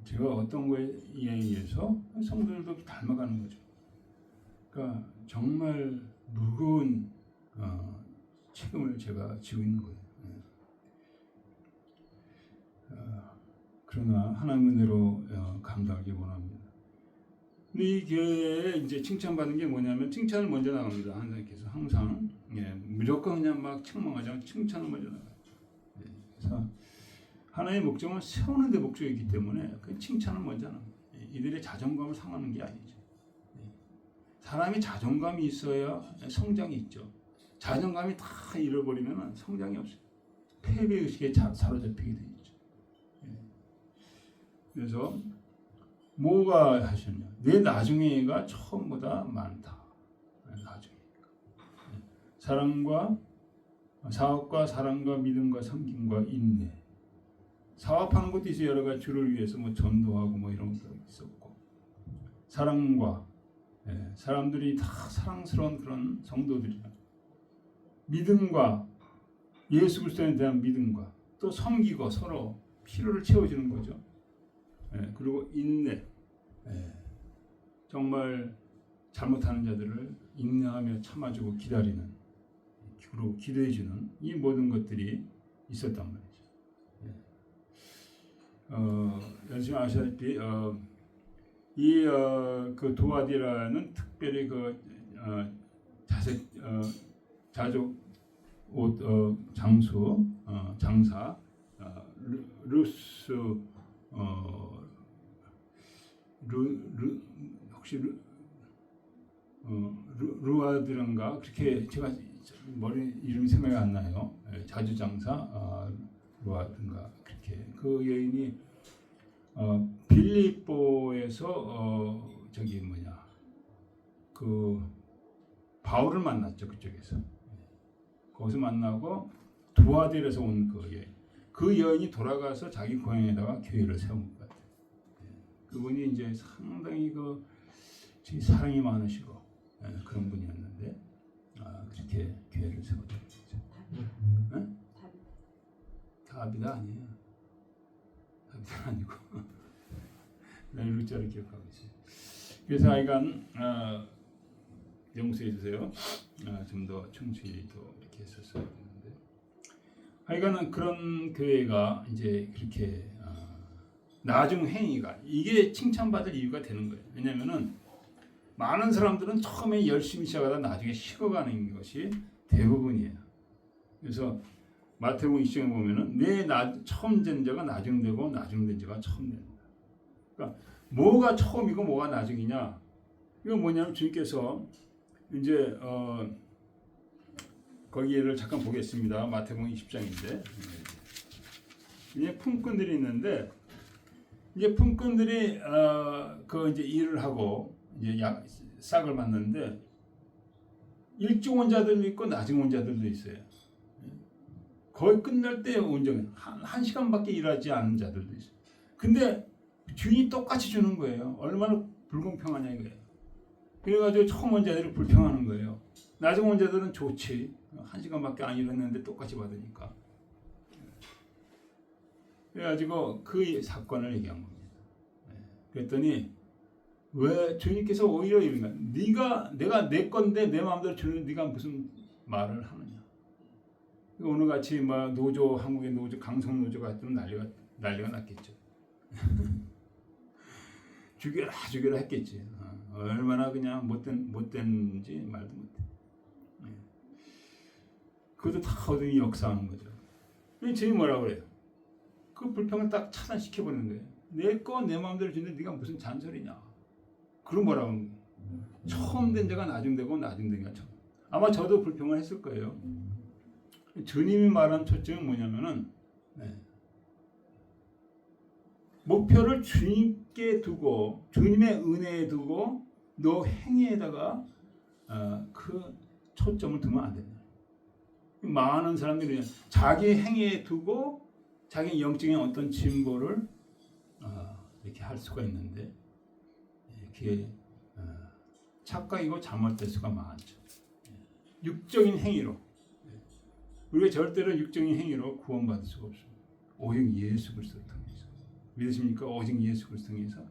제가 어떤 거에 의해서 성도들도 닮아가는 거죠. 그러니까 정말 무거운 책임을 제가 지고 있는 거예요. 그러나 하나님 은혜로 감당하기 원합니다. 근데 이 교회에 이제 칭찬받는 게 뭐냐면 칭찬을 먼저 나갑니다. 하나님께서 항상 무조건 그냥 막 책망하지 않고 칭찬을 먼저 나가요. 그래서 하나님의 목적은 세우는 데 목적이기 때문에 그 칭찬을 먼저 합니다. 이들의 자존감을 상하는 게 아니죠. 사람이 자존감이 있어야 성장이 있죠. 자존감이 다 잃어버리면 성장이 없어요. 패배의식에 사로잡히게 되죠. 그래서 뭐가 하셨냐? 내 나중에가 처음보다 많다. 나중에 사랑과 사업과 사랑과 믿음과 섬김과 인내 사업하는 것도 이제 여러 가지 주를 위해서 뭐 전도하고 뭐 이런 것도 있었고, 사랑과 사람들이 다 사랑스러운 그런 성도들이야. 믿음과 예수 그리스도에 대한 믿음과 또 섬기고 서로 필요를 채워주는 거죠. 그리고 인내, 정말 잘못하는 자들을 인내하며 참아주고 기다리는, 그리고 기도해주는 이 모든 것들이 있었단 말이죠. 여러분 아시다시피 그 도아디라는 특별히 자족 옷 장수 장사 루스 혹시 루아드란가 그렇게 제가 머리 이름이 생각이 안 나요. 자주장사 루아드인가 그렇게 그 여인이 빌립보에서 그 바울을 만났죠. 그쪽에서 거기서 만나고 두아딜에서 온 그 여인이 돌아가서 자기 고향에다가 교회를 세운 것 같아요. 그분이 이제 상당히 사랑이 많으시고 그런 분이었는데 그렇게 교회를 세웠죠. 다비다 아니에요. 다비다 아니고 나 루자를 기억하고 있어요. 그래서 하여간 용서해 주세요. 좀 더 충실히 또 이렇게 했었어야 되는데 하여간은 그런 교회가 이제 그렇게 나중 행위가 이게 칭찬받을 이유가 되는 거예요. 왜냐하면은 많은 사람들은 처음에 열심히 시작하다 나중에 식어가는 것이 대부분이에요. 그래서 마태복음 20장에 보면은 처음 된 자가 나중 되고 나중 된 자가 처음 된다. 그러니까 뭐가 처음이고 뭐가 나중이냐? 이건 뭐냐면 주님께서 이제 거기를 잠깐 보겠습니다. 마태복음 20장인데 이제 품꾼들이 있는데 이제 품꾼들이 이제 일을 하고 이제 싹을 맞는데 일찍 온 자들도 있고 나중 온 자들도 있어요. 거의 끝날 때 온전히 한 시간밖에 일하지 않은 자들도 있어요. 근데 주인이 똑같이 주는 거예요. 얼마나 불공평하냐 이거예요. 그래가지고 처음 온 자들이 불평하는 거예요. 나중 온 자들은 좋지. 한 시간밖에 안 일했는데 똑같이 받으니까. 그래가지고 그 사건을 얘기한 겁니다. 그랬더니 왜 주님께서 오히려 이런 거야. 내가 내 건데 내 마음대로 주는 네가 무슨 말을 하느냐. 오늘같이 노조 한국의 노조 강성 노조 같으면 난리가 났겠죠. 죽여라 했겠지. 얼마나 그냥 못된지 말도 못해. 그것도 다 어둠이 역사하는 거죠. 주님이 뭐라고 그래요? 그 불평을 딱 차단시켜 버리는 거예요. 내 거 내 마음대로 주는데 네가 무슨 잔소리냐. 그럼 뭐라고 하는 거예요? 처음 된 자가 나중 되고 나중 된 자가 처음. 아마 저도 불평을 했을 거예요. 주님이 말한 초점은 뭐냐면은 목표를 주님께 두고 주님의 은혜에 두고 너 행위에다가 그 초점을 두면 안 된다. 많은 사람들이 자기 행위에 두고 자기 영적인 어떤 진보를 이렇게 할 수가 있는데 그게 착각이고 잘못될 수가 많죠. 육적인 행위로 우리가 절대로 육적인 행위로 구원받을 수가 없습니다. 오직 예수 그리스도를 통해서. 믿으십니까? 오직 예수 그리스도를 통해서.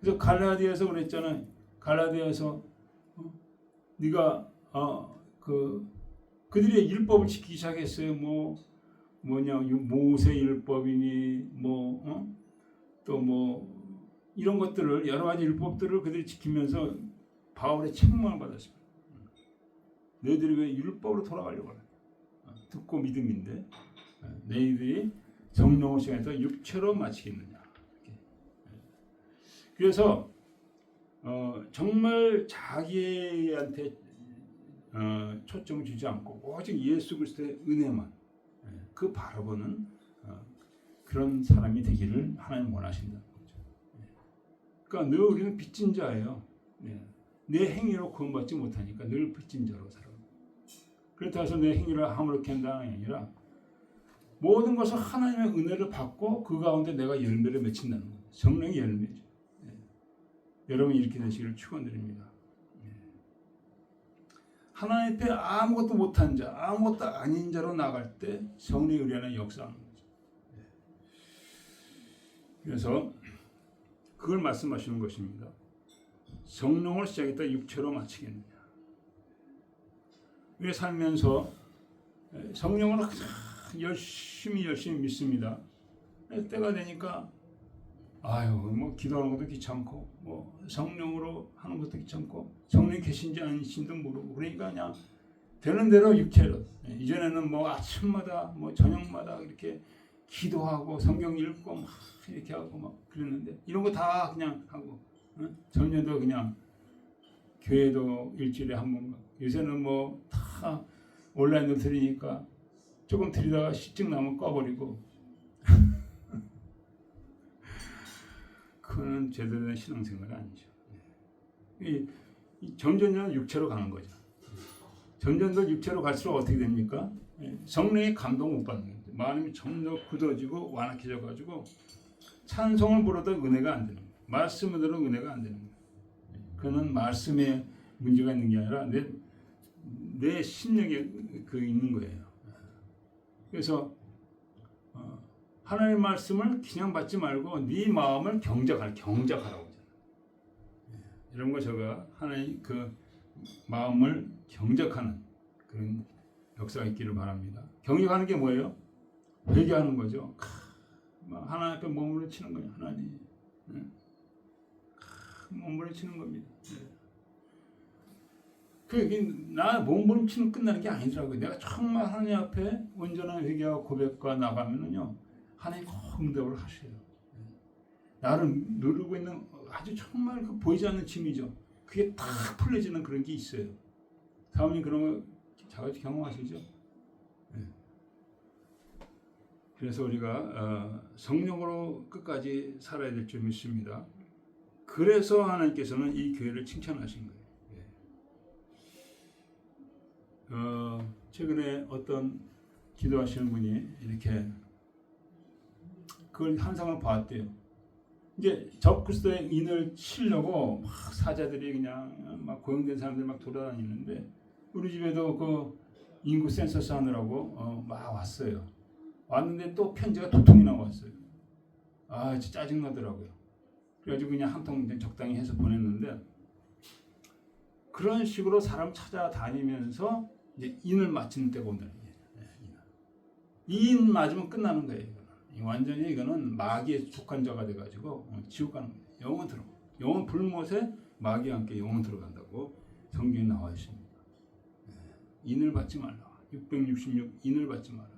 그래서 갈라디아서 그랬잖아요. 갈라디아서 네가 그들의 율법을 지키기 시작했어요. 모세 율법이니 또 이런 것들을 여러 가지 율법들을 그들이 지키면서 바울의 책망을 받았습니다. 너희들이 왜 율법으로 돌아가려고 하냐? 듣고 믿음인데 너희들이 성령의 시간에서 육체로 마치겠느냐? 그래서 정말 자기한테 초점을 주지 않고 오직 예수 그리스도의 은혜만 그 바라보는 그런 사람이 되기를 하나님 원하신다는 거죠. 그러니까 늘 우리는 빚진 자예요. 내 행위로 구원받지 못하니까 늘 빚진 자로 살아. 그렇다고 해서 내 행위를 아무렇게 한다는 게 아니라 모든 것을 하나님의 은혜를 받고 그 가운데 내가 열매를 맺힌다는 거예요. 성령의 열매죠. 예. 여러분 이렇게 되시기를 축원드립니다. 예. 하나님 앞에 아무것도 못한 자, 아무것도 아닌 자로 나갈 때 성령의 의리하는 역사하는 거죠. 예. 그래서 그걸 말씀하시는 것입니다. 성령을 시작했다 육체로 마치겠느냐. 우리 살면서 성령을 열심히 믿습니다. 때가 되니까 아유 뭐 기도하는 것도 귀찮고 뭐 성령으로 하는 것도 귀찮고 성령이 계신지 아니신지도 모르고 그러니까 그냥 되는 대로 육체로. 이전에는 뭐 아침마다 뭐 저녁마다 이렇게 기도하고 성경 읽고 막 이렇게 하고 막 그랬는데 이런 거 다 그냥 하고 전혀도 그냥 교회도 일주일에 한 번 가고 요새는 뭐 다 온라인으로 드리니까 조금 드리다가 실증 나면 꺼버리고 그거는 제대로 된 신앙생활이 아니죠. 이 점점 육체로 가는 거죠. 점점 더 육체로 갈수록 어떻게 됩니까? 성령의 감동 못 받는 거죠. 마음이 점점 굳어지고 완악해져 가지고 찬송을 부르도 은혜가 안 되는 거예요. 말씀을 들어도 은혜가 안 되는 거예요. 그거는 말씀에 문제가 있는 게 아니라 내 심령에 그 있는 거예요. 그래서 하나님의 말씀을 그냥 받지 말고 네 마음을 경작하라고 하잖아요. 이런 거 제가 하나님 그 마음을 경작하는 그런 역사가 있기를 바랍니다. 경작하는 게 뭐예요? 회개하는 거죠. 하나님 앞에 몸부림을 치는 거예요. 하나님 몸부림을 치는 겁니다. 나 몸부림치는 끝나는 게 아니더라고요. 내가 정말 하나님 앞에 온전한 회개와 고백과 나가면은요, 하나님 꼭 응답을 하셔요. 나를 누르고 있는 아주 정말 그 보이지 않는 짐이죠. 그게 딱 풀려지는 그런 게 있어요. 다음에 그런 거 자주 경험하시죠? 네. 그래서 우리가 성령으로 끝까지 살아야 될 줄 믿습니다. 그래서 하나님께서는 이 교회를 칭찬하신 거예요. 최근에 어떤 기도하시는 분이 이렇게 그걸 한상을 봤대요. 이제 적그리스도의 인을 치려고 막 사자들이 그냥 막 고용된 사람들이 막 돌아다니는데 우리 집에도 그 인구 센서스 하느라고 막 왔어요. 왔는데 또 편지가 2통이나 왔어요. 아, 진짜 짜증나더라고요. 그래가지고 그냥 한 통 적당히 해서 보냈는데 그런 식으로 사람 찾아다니면서 이제 인을 맞추는 때가 온다는 거예요. 인 맞으면 끝나는 거예요. 완전히 이거는 마귀에 속한 자가 돼가지고 지옥 가는 거예요. 영원 들어. 영원 불못에 마귀와 함께 영원 들어간다고 성경에 나와 있습니다. 인을 받지 말라. 666 인을 받지 마라.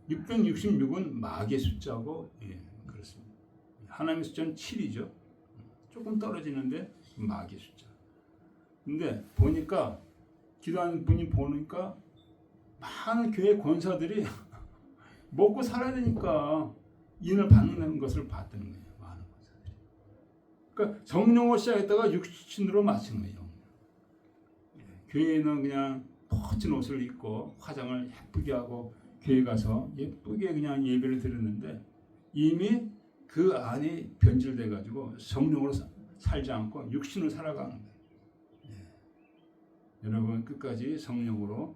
666은 마귀의 숫자고 그렇습니다. 하나님의 숫자는 7이죠. 조금 떨어지는데 마귀의 숫자. 근데 보니까 기도하는 분이 보니까 많은 교회 권사들이 먹고 살아야 되니까 인을 받는 것을 봤다는 거예요. 많은 권사들이. 그러니까 성령으로 시작했다가 육신으로 마친 거예요. 교회는 그냥 멋진 옷을 입고 화장을 예쁘게 하고 교회 가서 예쁘게 그냥 예배를 드렸는데 이미 그 안이 변질돼 가지고 성령으로 살지 않고 육신으로 살아가는 거예요. 여러분 끝까지 성령으로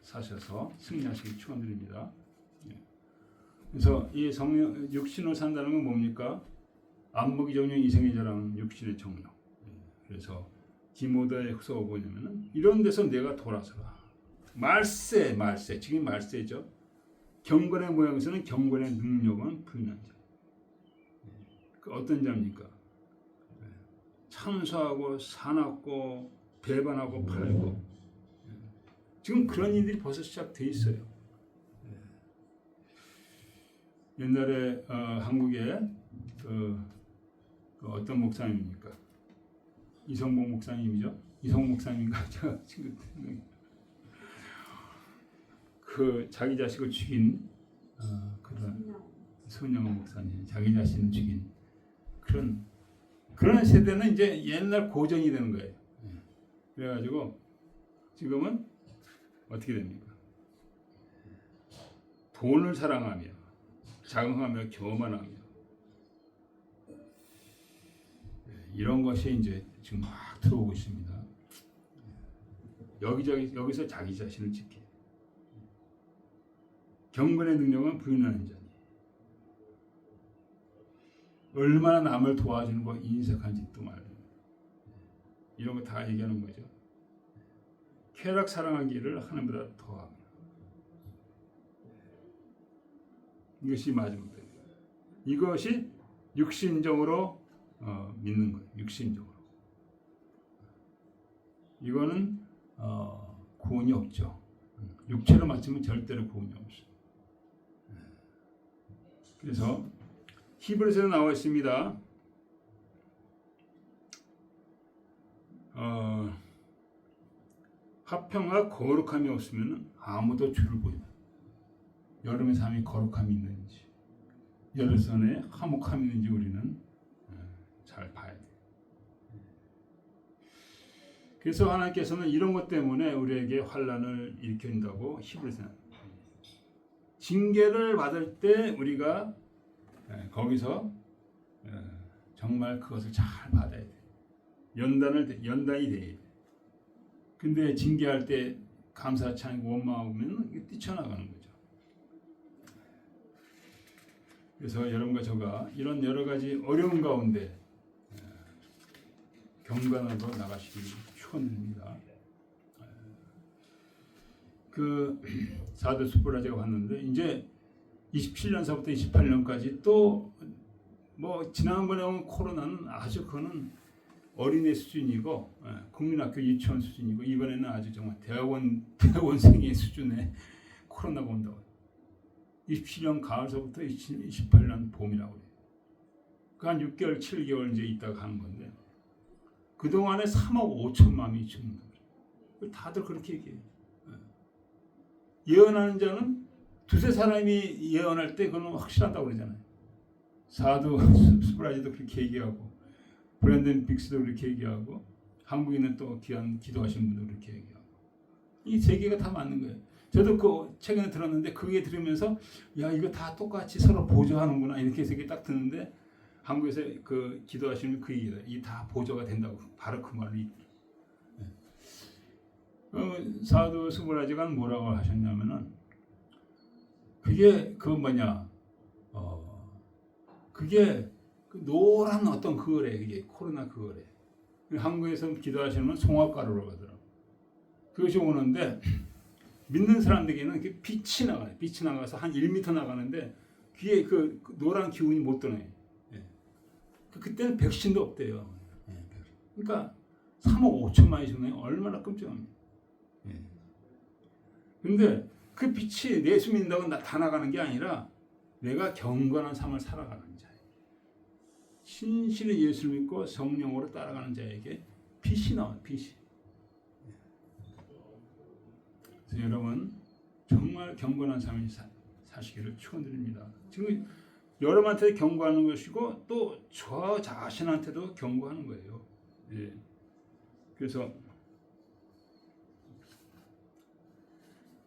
사셔서 승리하시길 축원드립니다. 그래서 이 성령 육신으로 산다는 건 뭡니까? 안목이 정령 이생의 자랑 육신의 정령. 그래서 디모데의 후서가 뭐냐면은 이런 데서 내가 돌아서라. 말세 지금 말세죠. 경건의 모양에서는 경건의 능력은 부인한 자. 그 어떤 자입니까? 참소하고 사납고 배반하고 팔고 지금 그런 일들이 벌써 시작돼 있어요. 옛날에 한국에 그 어떤 목사님입니까? 이성복 목사님이죠. 이성복 목사님인가 제가 지금 그 자기 자식을 죽인 그런 손영호 목사님, 자기 자신을 죽인 그런 세대는 이제 옛날 고전이 되는 거예요. 그래가지고 지금은 어떻게 됩니까? 돈을 사랑하며 자긍하며 교만하며 이런 것이 이제 지금 막 들어오고 있습니다. 여기서 자기 자신을 지키. 경건의 능력은 부인하는 자니. 얼마나 남을 도와주는 거 인색한지도 말이에요. 이런 거 다 얘기하는 거죠. 쾌락 사랑하기를 하나님보다 더하며. 이것이 마지막입니다. 이것이 육신적으로 믿는 거예요. 육신적으로. 이거는 구원이 없죠. 육체로 맞추면 절대로 구원이 없어요. 그래서 히브리서에 나와 있습니다. 화평과 거룩함이 없으면 아무도 주를 보이나. 여름의 삶이 거룩함이 있는지, 여름선에 화목함이 있는지 우리는 잘 봐야 돼요. 그래서 하나님께서는 이런 것 때문에 우리에게 환난을 일으킨다고 히브리서는 징계를 받을 때 우리가 거기서 정말 그것을 잘 받아야 돼. 연단이 돼야 돼. 근데 징계할 때 감사치 않고 원망하면 뛰쳐나가는 거죠. 그래서 여러분과 저가 이런 여러 가지 어려운 가운데 경건하고 나가시길 축원드립니다. 그 사도 스포라제가 왔는데 이제 27년서부터 28년까지 또 뭐 지난번에 온 코로나는 아주 그거는 어린애 수준이고 국민학교 유치원 수준이고 이번에는 아주 정말 대학원생의 수준의 코로나가 온다고. 27년 가을서부터 28년 봄이라고 해요. 그 한 6개월, 7개월 이제 있다가 가는 건데 그 동안에 3억 5천만이 죽는 거예요. 다들 그렇게 얘기해요. 예언하는 자는 두세 사람이 예언할 때 그건 확실하다고 그러잖아요. 사도 스프라지도 그렇게 얘기하고 브랜든 빅스도 그렇게 얘기하고 한국인은 또 귀한 기도하신 분도 그렇게 얘기하고 이 세 개가 다 맞는 거예요. 저도 그 최근에 들었는데 그게 들으면서 야 이거 다 똑같이 서로 보조하는구나 이렇게 생각이 딱 드는데 한국에서 그 기도하시는 그 얘기다. 이 다 보조가 된다고 바로 그 말이. 사도 스브라지가 뭐라고 하셨냐면은 그게 그 뭐냐 그게 그 노란 어떤 그거래. 그게 코로나 그거래. 한국에서 기도하시는 송화가루라고 하더라고. 그것이 오는데 믿는 사람들에게는 빛이 나가요. 빛이 나가서 한 1m 나가는데 귀에 그 노란 기운이 못 드네. 그때는 백신도 없대요. 그러니까 3억 5천만이 죽네. 얼마나 끔찍합니까? 근데 그 빛이 예수 믿는다고 다 나가는 게 아니라 내가 경건한 삶을 살아가는 자예요. 신실히 예수를 믿고 성령으로 따라가는 자에게 빛이 나와요. 빛이. 그래서 여러분 정말 경건한 삶을 사시기를 축원드립니다. 지금 여러분한테 경고하는 것이고 또 저 자신한테도 경고하는 거예요. 예. 그래서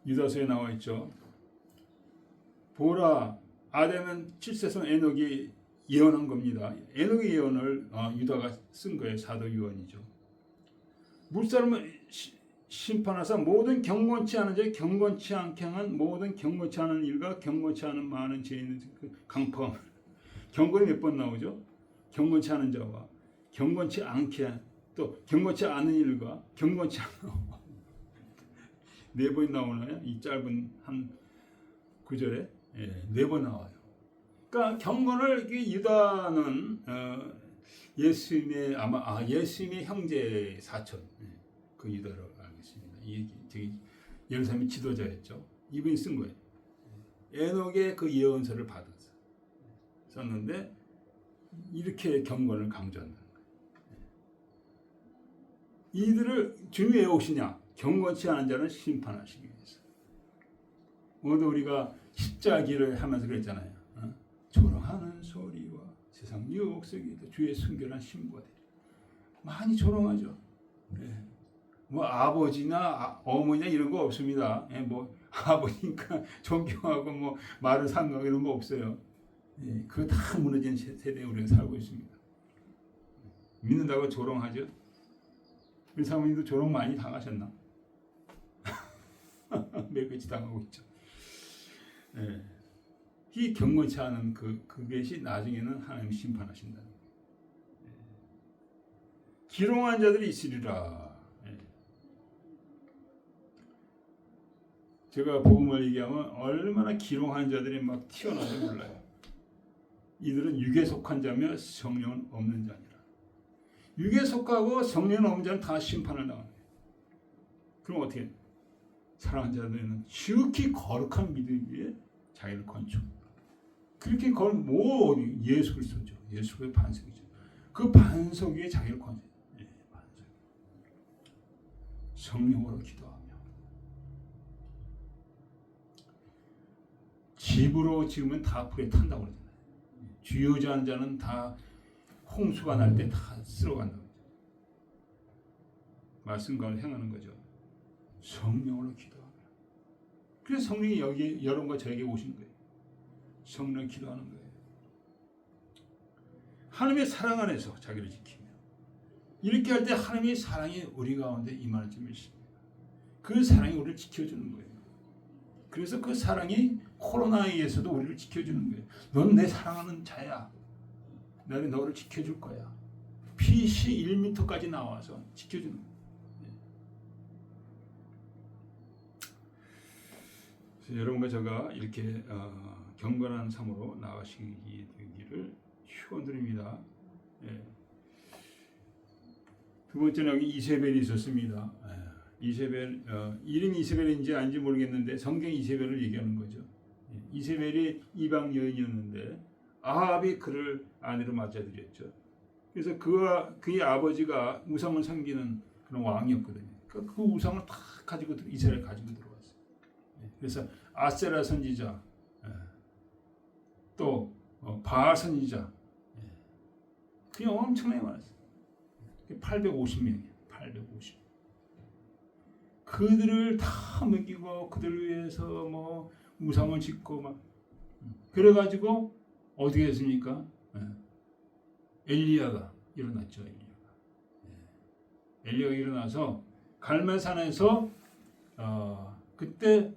유다서에 나와 있죠. 보라 아담은 7세손 에녹이 예언한 겁니다. 에녹의 예언을 유다가 쓴 거예요. 사도 요한이죠. 물사람을 심판하사 모든 경건치 않은 자 경건치 않게 한 모든 경건치 않은 일과 경건치 않은 많은 죄인을 강포함. 경건이 몇 번 나오죠? 경건치 않은 자와 경건치 않게 한 또 경건치 않은 일과 경건치 않은 네 번 나오나요? 이 짧은 한 구절에 네 번 나와요. 그러니까 경건을 유다는 예수님의 예수님의 형제 사촌 그 유다로 알고 있습니다. 이 되게 예루살렘 지도자였죠. 이분이 쓴 거예요. 에녹의 그 예언서를 받아서 썼는데 이렇게 경건을 강조한다는 거예요. 이들을 주님이 왜 오시냐? 경건치 않은 자는 심판하시기 위해서. 오늘도 우리가 십자기를 하면서 그랬잖아요. 조롱하는 소리와 세상 유혹 속에도 주의 순결한 신부가 되리. 많이 조롱하죠. 뭐 아버지나 어머니나 이런 거 없습니다. 뭐 아버니까 존경하고 뭐 말을 상하고 이런 거 없어요. 예, 그거 다 무너진 세대에 우리가 살고 있습니다. 믿는다고 조롱하죠. 우리 사모님도 조롱 많이 당하셨나? 매일같이 당하고 있죠. 예. 이 경건치 않은 그것이 나중에는 하나님 심판하신다. 예. 기롱한 자들이 있으리라. 예. 제가 복음을 얘기하면 얼마나 기롱한 자들이 막 튀어나오는지 몰라요. 이들은 육에 속한 자며 성령은 없는 자니라. 육에 속하고 성령 없는 자는 다 심판을 당합니다. 그럼 어떻게? 사랑하는 자들은 지극히 거룩한 믿음 위에 자기를 건축. 그렇게 뭐 예수 그리스도죠. 예수 그리스도의 반석이죠. 그 반석 위에 자기를 건축. 예, 반석. 성령으로 기도하며 집으로 지으면 다 불에 탄다고 그러잖아요. 주요자한 자는 다 홍수가 날 때 다 쓸어간다고. 말씀과를 행하는 거죠. 성령으로 기도하며. 그래서 성령이 여기 여러분과 저에게 오신 거예요. 성령 기도하는 거예요. 하나님의 사랑 안에서 자기를 지키며 이렇게 할 때 하나님의 사랑이 우리 가운데 임하는 줄 믿습니다. 그 사랑이 우리를 지켜주는 거예요. 그래서 그 사랑이 코로나에 의해서도 우리를 지켜주는 거예요. 넌 내 사랑하는 자야. 나는 너를 지켜줄 거야. PC 1m까지 나와서 지켜주는 거예요. 여러분과 제가 이렇게 경건한 삶으로 나아가시기 되기를 축원드립니다. 예. 두 번째는 여기 이세벨이 있었습니다. 이세벨 이름이 이세벨인지 아닌지 모르겠는데 성경 이세벨을 얘기하는 거죠. 예. 이세벨이 이방 여인이었는데 아합이 그를 아내로 맞아들였죠. 그래서 그의 아버지가 우상을 섬기는 그런 왕이었거든요. 그러니까 그 우상을 다 가지고 이스라엘 가지고 들어왔어요. 그래서 아세라 선지자, 또 바알 선지자, 그냥 엄청나게 많았어요. 850명이에요. 850. 그들을 다 먹이고 그들을 위해서 뭐 우상을 짓고 막 그래가지고 어떻게 했습니까? 엘리야가 일어났죠. 엘리야가 일어나서 갈멜산에서 그때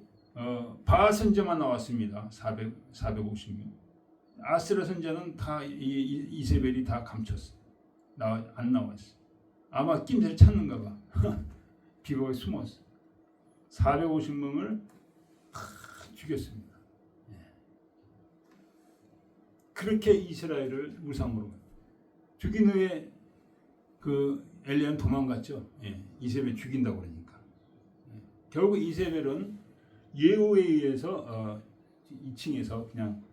바알 선지자만 나왔습니다. 450명. 아세라 선지자는 다 이세벨이 다 감췄어. 안 나왔어. 아마 낌새를 찾는가 봐. 비거에 숨었어. 450명을 다 죽였습니다. 그렇게 이스라엘을 우상으로 죽인 후에 그 엘리야는 도망갔죠. 이세벨 죽인다고 그러니까. 결국 이세벨은 예후에 의해서 2층에서 그냥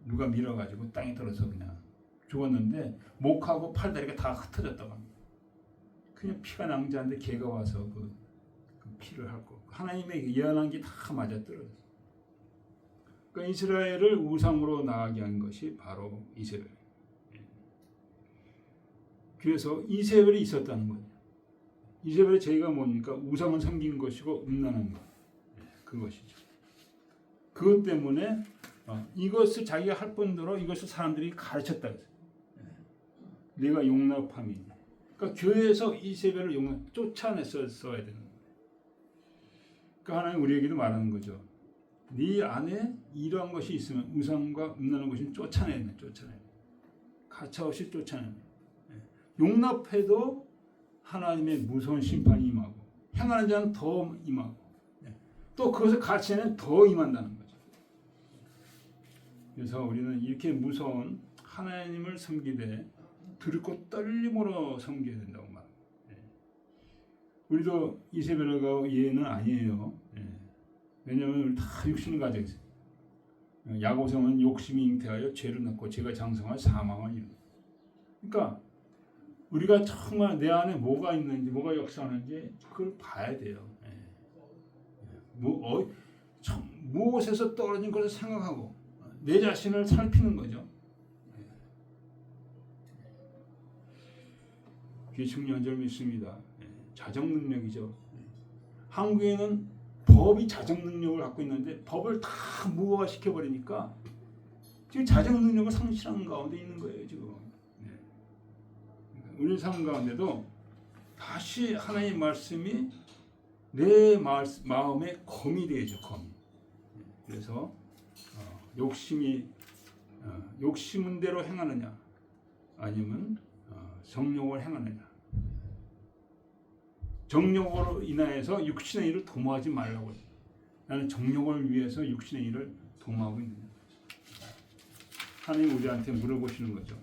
누가 밀어가지고 땅에 떨어져 그냥 죽었는데 목하고 팔다리가 다 흩어졌다고 합니다. 그냥 피가 낭자한데 개가 와서 그 피를 핥고 하나님의 예언한 게 다 맞아 떨어졌어요. 그러니까 이스라엘을 우상으로 나가게 한 것이 바로 이세벨. 그래서 이세벨이 있었다는 거죠. 이세벨의 죄가 뭡니까? 우상을 섬긴 것이고 음란한 것. 그것이죠. 그것 때문에 이것을 자기가 할 뿐더러 이것을 사람들이 가르쳤다 했어요. 네가 용납함이니. 그러니까 교회에서 이세벨을 쫓아냈어야 되는 거예요. 그러니까 하나님 우리에게도 말하는 거죠. 네 안에 이러한 것이 있으면 우상과 음란한 것이 쫓아내야 돼. 가차없이 쫓아내야 돼. 용납해도 하나님의 무서운 심판이 임하고 행하는 자는 더 임하고 또 그것을 가르치는 더 임한다는 거죠. 그래서 우리는 이렇게 무서운 하나님을 섬기되 두렵고 떨림으로 섬겨야 된다고 말합니다. 우리도 이세벨과 예는 아니에요. 왜냐하면 우리 다 육신을 가지고 있어요. 야고보서는 욕심이 잉태하여 죄를 낳고 죄가 장성하여 사망을 이루는. 그러니까 우리가 정말 내 안에 뭐가 있는지 뭐가 역사하는지 그걸 봐야 돼요. 무엇에서 떨어진 것을 생각하고 내 자신을 살피는 거죠. 그게 중요한 줄 믿습니다. 자정 능력이죠. 한국에는 법이 자정 능력을 갖고 있는데 법을 다 무효화시켜 버리니까 지금 자정 능력을 상실한 가운데 있는 거예요 지금. 네. 우리 삶 가운데도 다시 하나님의 말씀이 내 마음에 검이 되죠. 검. 그래서 욕심은 대로 행하느냐 아니면 정욕을 행하느냐. 정욕으로 인하여서 육신의 일을 도모하지 말라고 해요. 나는 정욕을 위해서 육신의 일을 도모하고 있느냐. 하나님 우리한테 물어보시는 거죠.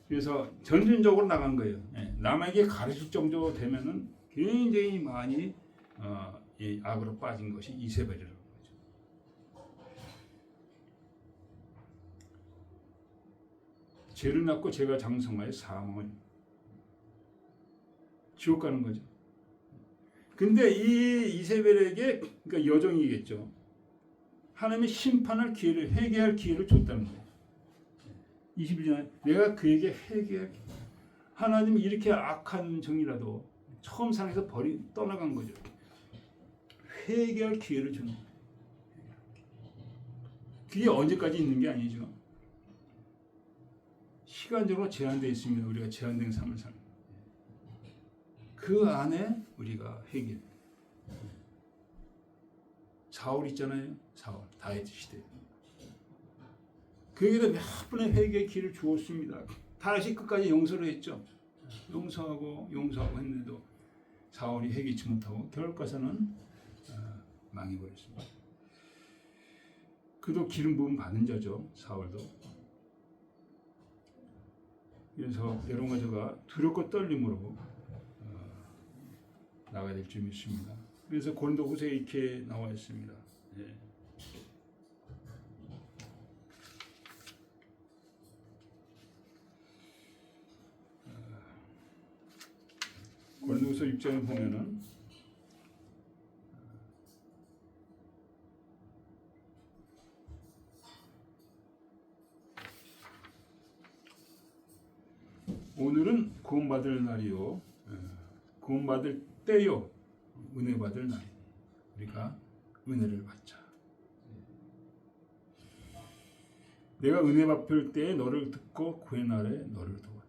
그래서 전진적으로 나간 거예요. 남에게 가르칠 정도 되면은 굉장히 많이 이 악으로 빠진 것이 이세벨이라는 거죠. 죄를 낳고 죄가 장성하여 사망을 지옥 가는 거죠. 근데 이 이세벨에게 그러니까 여종이겠죠. 하나님의 심판할 기회를 회개할 기회를 줬다는 거예요. 21년 내가 그에게 회개할 하나님이 이렇게 악한 정이라도 처음 상에서 떠나간 거죠. 회개할 기회를 주는 거예요. 그게 언제까지 있는 게 아니죠. 시간적으로 제한되어 있습니다. 우리가 제한된 삶을 사는 그 안에 우리가 회개. 사울 있잖아요. 사울 다윗 시대. 그에게도 몇 번의 회개의 길을 주었습니다. 다윗이 끝까지 용서를 했죠. 용서하고 했는데도 사울이 회개치 못하고 결과서는 망해버렸습니다. 그도 기름 부음 받은 자죠. 사울도. 그래서 여러분과 제가 두렵고 떨림으로 나가야 될 줄 믿습니다. 그래서 고린도후서에 이렇게 나와 있습니다. 네. 고린도후서 6장에 보면은 오늘은 구원받을 날이요 구원받을 때요 은혜 받을 날이니 우리가 은혜를 받자. 내가 은혜 받을 때에 너를 듣고 구의 날에 너를 도왔다.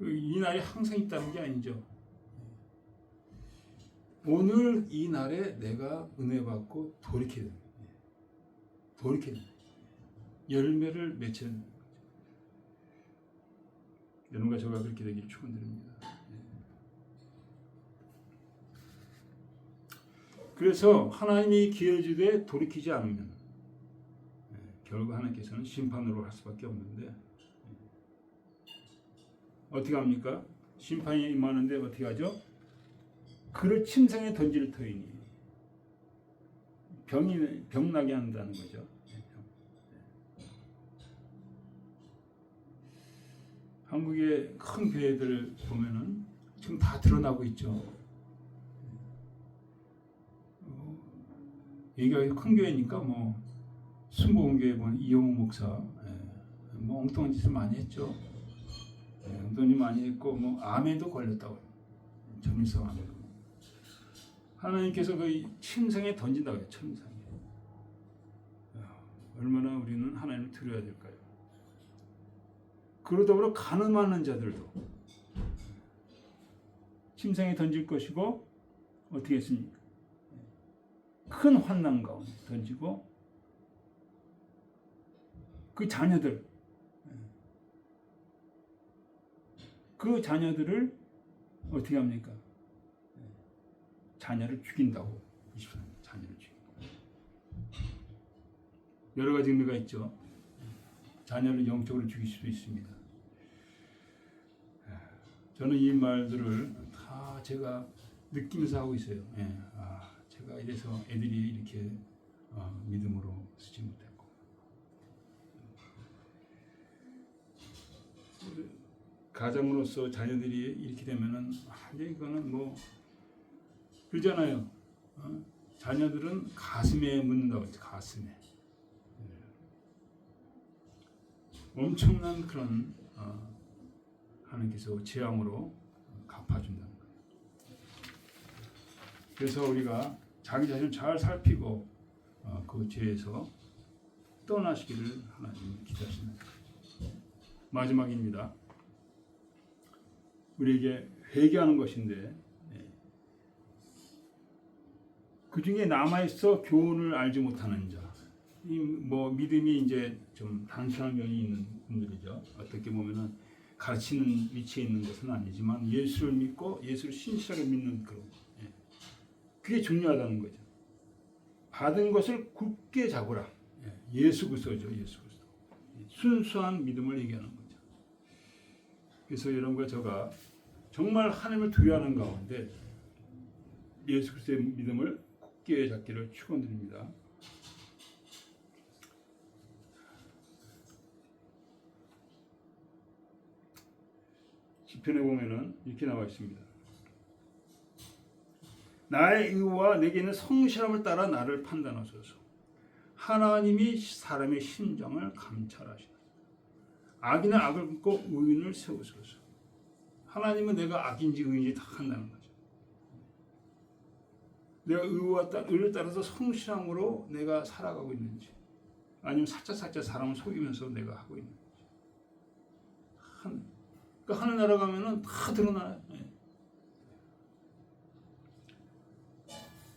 이 날이 항상 있다는 게 아니죠. 오늘 이 날에 내가 은혜 받고 돌이켜야 됩니다. 돌이켜야 됩니다. 열매를 맺혀야 됩니다. 여러분과 저가 그렇게 되기를 축원드립니다. 그래서 하나님이 기회를 주되 돌이키지 않으면 결국 하나님께서는 심판으로 할 수밖에 없는데 어떻게 합니까? 심판이 임하는데 어떻게 하죠? 그를 침상에 던질 터이니 병나게 한다는 거죠. 한국의 큰 교회들 보면은 지금 다 드러나고 있죠. 여기가 큰 교회니까 뭐 순복음교회 보면 이용우 목사 뭐 엉뚱한 짓을 많이 했죠. 엉뚱한 짓 많이 했고 뭐 암에도 걸렸다고 전일성 암에. 하나님께서 그 침상에 던진다고 해요. 침상에. 얼마나 우리는 하나님을 드려야 될까요? 그러더불어 가늠하는 자들도 침상에 던질 것이고 어떻게 했습니까? 큰 환난 가운데 던지고 그 자녀들을 어떻게 합니까? 자녀를 죽인다고. 24년 자녀를 죽인다고. 여러 가지 의미가 있죠. 자녀를 영적으로 죽일 수도 있습니다. 저는 이 말들을 다 제가 느끼면서 하고 있어요. 제가 이래서 애들이 이렇게 믿음으로 쓰지 못했고 가장으로서 자녀들이 이렇게 되면은 이거는 뭐 그러잖아요. 자녀들은 가슴에 묻는다고 했죠. 가슴에 엄청난 그런 하나님께서 재앙으로 갚아준다는 거예요. 그래서 우리가 자기 자신을 잘 살피고 그 죄에서 떠나시기를 하나님 기도하십니다. 마지막입니다. 우리에게 회개하는 것인데 그 중에 남아있어 교훈을 알지 못하는 자, 뭐 믿음이 이제 좀 단순한 면이 있는 분들이죠. 어떻게 보면은 가르치는 위치에 있는 것은 아니지만 예수를 믿고 예수를 신실하게 믿는 그런 그게 중요하다는 거죠. 받은 것을 굳게 잡으라. 예수 그리스도죠. 예수 그리스도. 순수한 믿음을 얘기하는 거죠. 그래서 여러분과 저가 정말 하나님을 두려워하는 가운데 예수 그리스도의 믿음을 굳게 잡기를 축원드립니다. 시편에 보면은 이렇게 나와 있습니다. 나의 의와 내게 있는 성실함을 따라 나를 판단하소서. 하나님이 사람의 심정을 감찰하시라. 악인은 악을 긋고 의인을 세우소서. 하나님은 내가 악인지 의인지 다 한다는 거죠. 내가 의를 따라서 성실함으로 내가 살아가고 있는지, 아니면 살짝 사람을 속이면서 내가 하고 있는지. 그러니까 하늘 나라 가면은 다 드러나요.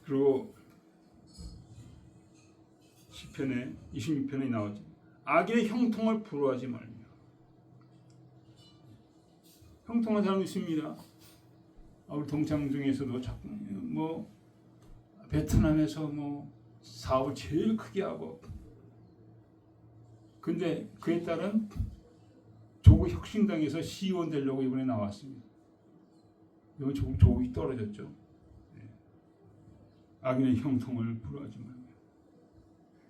그리고 시편에 26편에 나오죠. 악인의 형통을 부러워하지 말며. 형통한 사람이 있습니다. 우리 동창 중에서도 자꾸 뭐 베트남에서 뭐 사업을 제일 크게 하고, 근데 그에 따른 조국 혁신당에서 시의원 되려고 이번에 나왔습니다. 이건 조국이 떨어졌죠. 악인의 형통을 부러워하지 말며.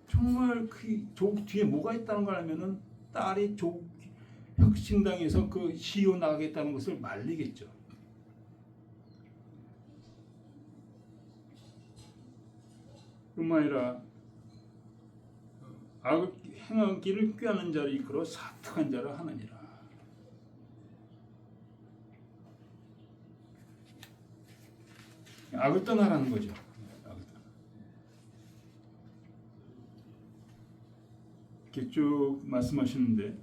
정말 그 조국 뒤에 뭐가 있다는 걸 알면은 딸이 조국 혁신당에서 그 시의원 나가겠다는 것을 말리겠죠. 뿐만 아니라 악을 행하기를 꾀하는 자를 이끌어 사특한 자를 하느니라. 악을 떠나라는 거죠. 이렇게 쭉 말씀하시는데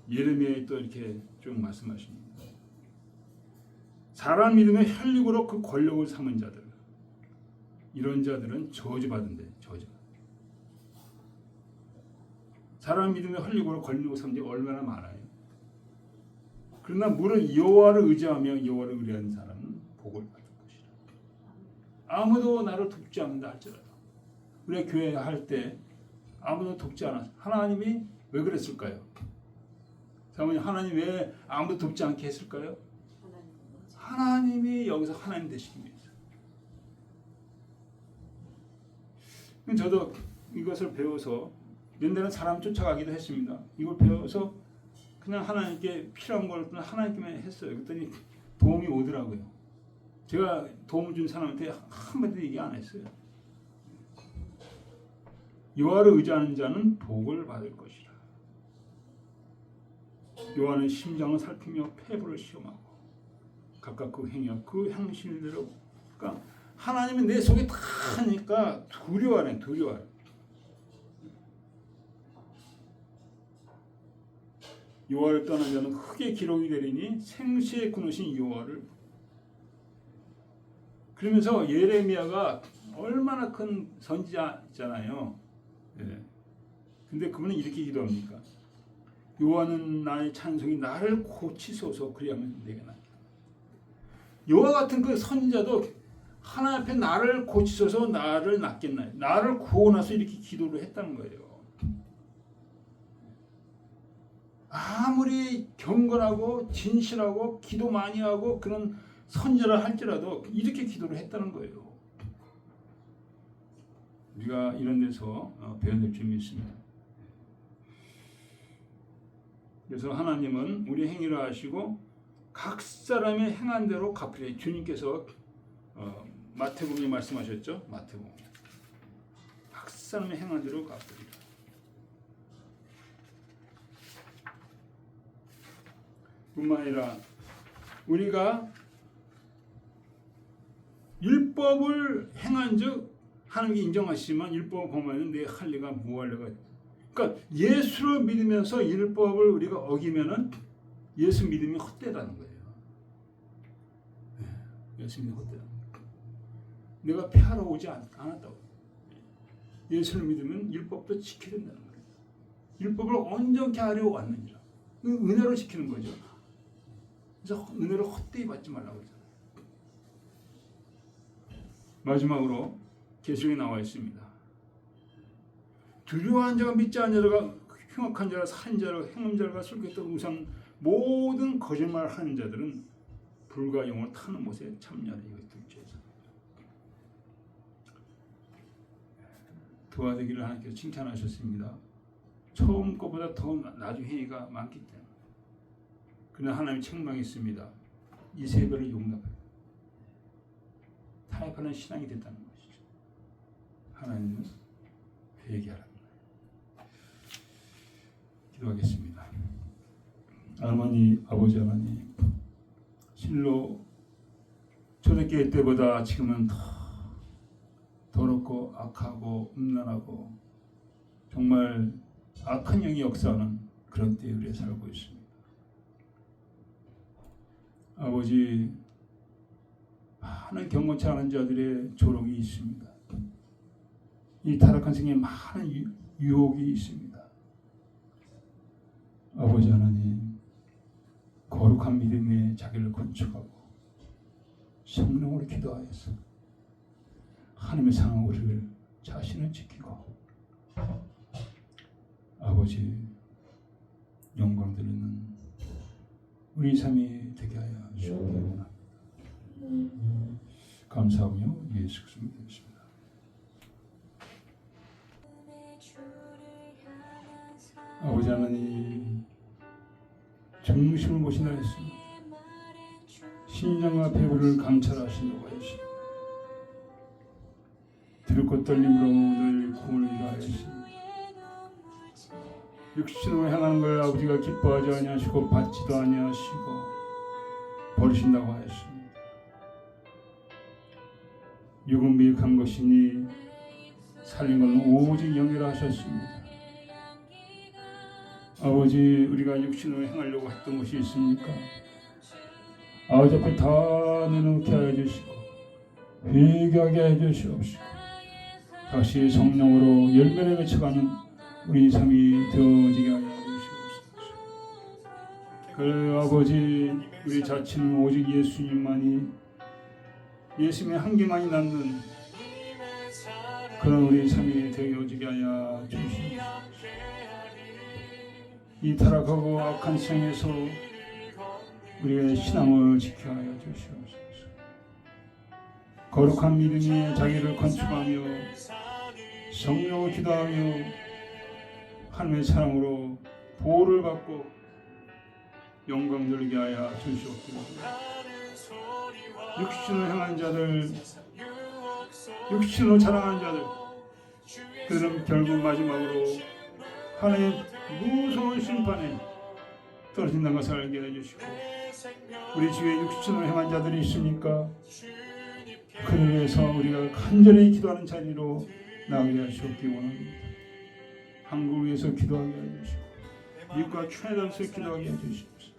예레미야에 또 이렇게 쭉 말씀하십니다. 사람 믿음의 혈육으로 그 권력을 삼은 자들, 이런 자들은 저주받은대. 저주. 사람 믿음의 혈육으로 권력을 삼은 자 얼마나 많아요. 그러나 무릇 여호와를 의지하며 여호와를 의뢰하는 사람은 복을 받을 것이라. 아무도 나를 돕지 않는다 할지라도, 우리 교회 할 때 아무도 돕지 않았어. 하나님이 왜 그랬을까요? 사모님, 하나님 왜 아무도 돕지 않게 했을까요? 하나님이 여기서 하나님 되시기 위해서. 저도 이것을 배워서 옛날에는 사람 쫓아가기도 했습니다. 이걸 배워서 그냥 하나님께 필요한 걸 그냥 하나님께만 했어요. 그랬더니 도움이 오더라고요. 제가 도움을 준 사람한테 한마디도 얘기 안 했어요. 여호와를 의지하는 자는 복을 받을 것이라. 여호와는 심장을 살피며 폐부를 시험하고 각각 그 행위와 그 행실대로. 그러니까 하나님이 내 속에 다 하니까 두려워하네. 두려워해. 여호와를 떠난 자는 흙의 기록이 되리니 생시에 끊으신 여호와를. 그러면서 예레미야가 얼마나 큰 선지자잖아요. 근데 그분은 이렇게 기도합니까? 여호와는 나의 찬송이 나를 고치소서, 그리하면 내게 낫다. 여호와 같은 그 선지자도 하나님 앞에 나를 고치소서, 나를 낫겠나요? 나를 구원하소, 이렇게 기도를 했다는 거예요. 아무리 경건하고 진실하고 기도 많이 하고 그런 선지자를 할지라도 이렇게 기도를 했다는 거예요. 우리가 이런 데서 배워야 될 점이 있습니다. 그래서 하나님은 우리 행위를 아시고 각 사람의 행한 대로 갚으리. 주님께서 마태복음에 말씀하셨죠. 마태복음. 각 사람의 행한 대로 갚으리라. 뿐만 아니라 우리가 율법을 행한즉 하나님이 인정하시지만 율법을 범하면 내 할 리가 무할래가. 그러니까 예수를 믿으면서 율법을 우리가 어기면은 예수 믿음이 헛되다는 거예요. 예수 믿음이 헛되다. 내가 폐하러 오지 않았다고. 예수를 믿으면 율법도 지켜야 된다는 거예요. 율법을 온전케 하려 왔느니라. 은혜로 지키는 거죠. 그래서 은혜를 헛되이 받지 말라고 그러잖아요. 마지막으로 계시록에 나와 있습니다. 두려워한 자가 믿지 않은 자가 흉악한 자가 살인 자가 행음 자가 술객도 우상 모든 거짓말 하는 자들은 불과 영으로 타는 못에 참여하는 이것 둘째에서 도와되기를 하나님께서 칭찬하셨습니다. 처음 것보다 더 나중 행위가 많기 때문에. 그러나 하나님 책망이 있습니다. 이 세 배를 용납해요. 타협하는 신앙이 됐다는 것이죠. 하나님은 회개하라는 거예요. 기도하겠습니다. 아버지 하나님, 실로 초대교회 때보다 지금은 더 더럽고 악하고 음란하고 정말 악한 영이 역사하는 그런 때에 우리가 살고 있습니다. 아버지, 많은 경건치 않은 자들의 조롱이 있습니다. 이 타락한 생에 많은 유혹이 있습니다. 아버지 하나님, 거룩한 믿음에 자기를 건축하고 성령으로 기도하여서 하나님의 상한 우리를 자신을 지키고 아버지 영광 드리는 우리 삶이 되게 하여 주시기 원합니다. 감사하며 예수 그리스도 믿습니다. 아버지 하나님, 중심을 보시나 했습니다. 신령과 배부를 감찰하시려고 하십니다. 들고 떨림으로 늘 구원을 이루하였습니다. 육신으로 향하는 걸 아버지가 기뻐하지 아니하시고 받지도 아니하시고 버리신다고 하였습니다. 육은 미혹한 것이니 살린 것은 오직 영이라 하셨습니다. 아버지, 우리가 육신으로 행하려고 했던 것이 있습니까? 아버지 앞에 다 내놓게 하여 주시고 회개하게 해 주시옵시고 다시 성령으로 열매를 맺혀가는 우리 삶이 되어지게 하여 주시옵소서. 그 아버지, 우리 자신은 오직 예수님만이, 예수님의 한계만이 남는 그런 우리 삶이 되어지게 하여 주시옵소서. 이 타락하고 악한 세상에서 우리의 신앙을 지켜야 하여 주시옵소서. 거룩한 믿음에 자기를 건축하며 성령을 기도하며 하나님의 사랑으로 보호를 받고 영광 돌리게 하여 주시옵소서. 육신을 향한 자들, 육신으로 자랑하는 자들, 그들은 결국 마지막으로 하나님의 무서운 심판에 떨어진다는 것을 알게 해주시고, 우리 주위에 육신으로 향한 자들이 있습니까? 그들을 위해서 우리가 간절히 기도하는 자리로 나가게 하시옵기 원합니다. 한국을 위해서 기도하게 해주시고 미국과 캐나다를 위해서 기도하게 해주시옵소서.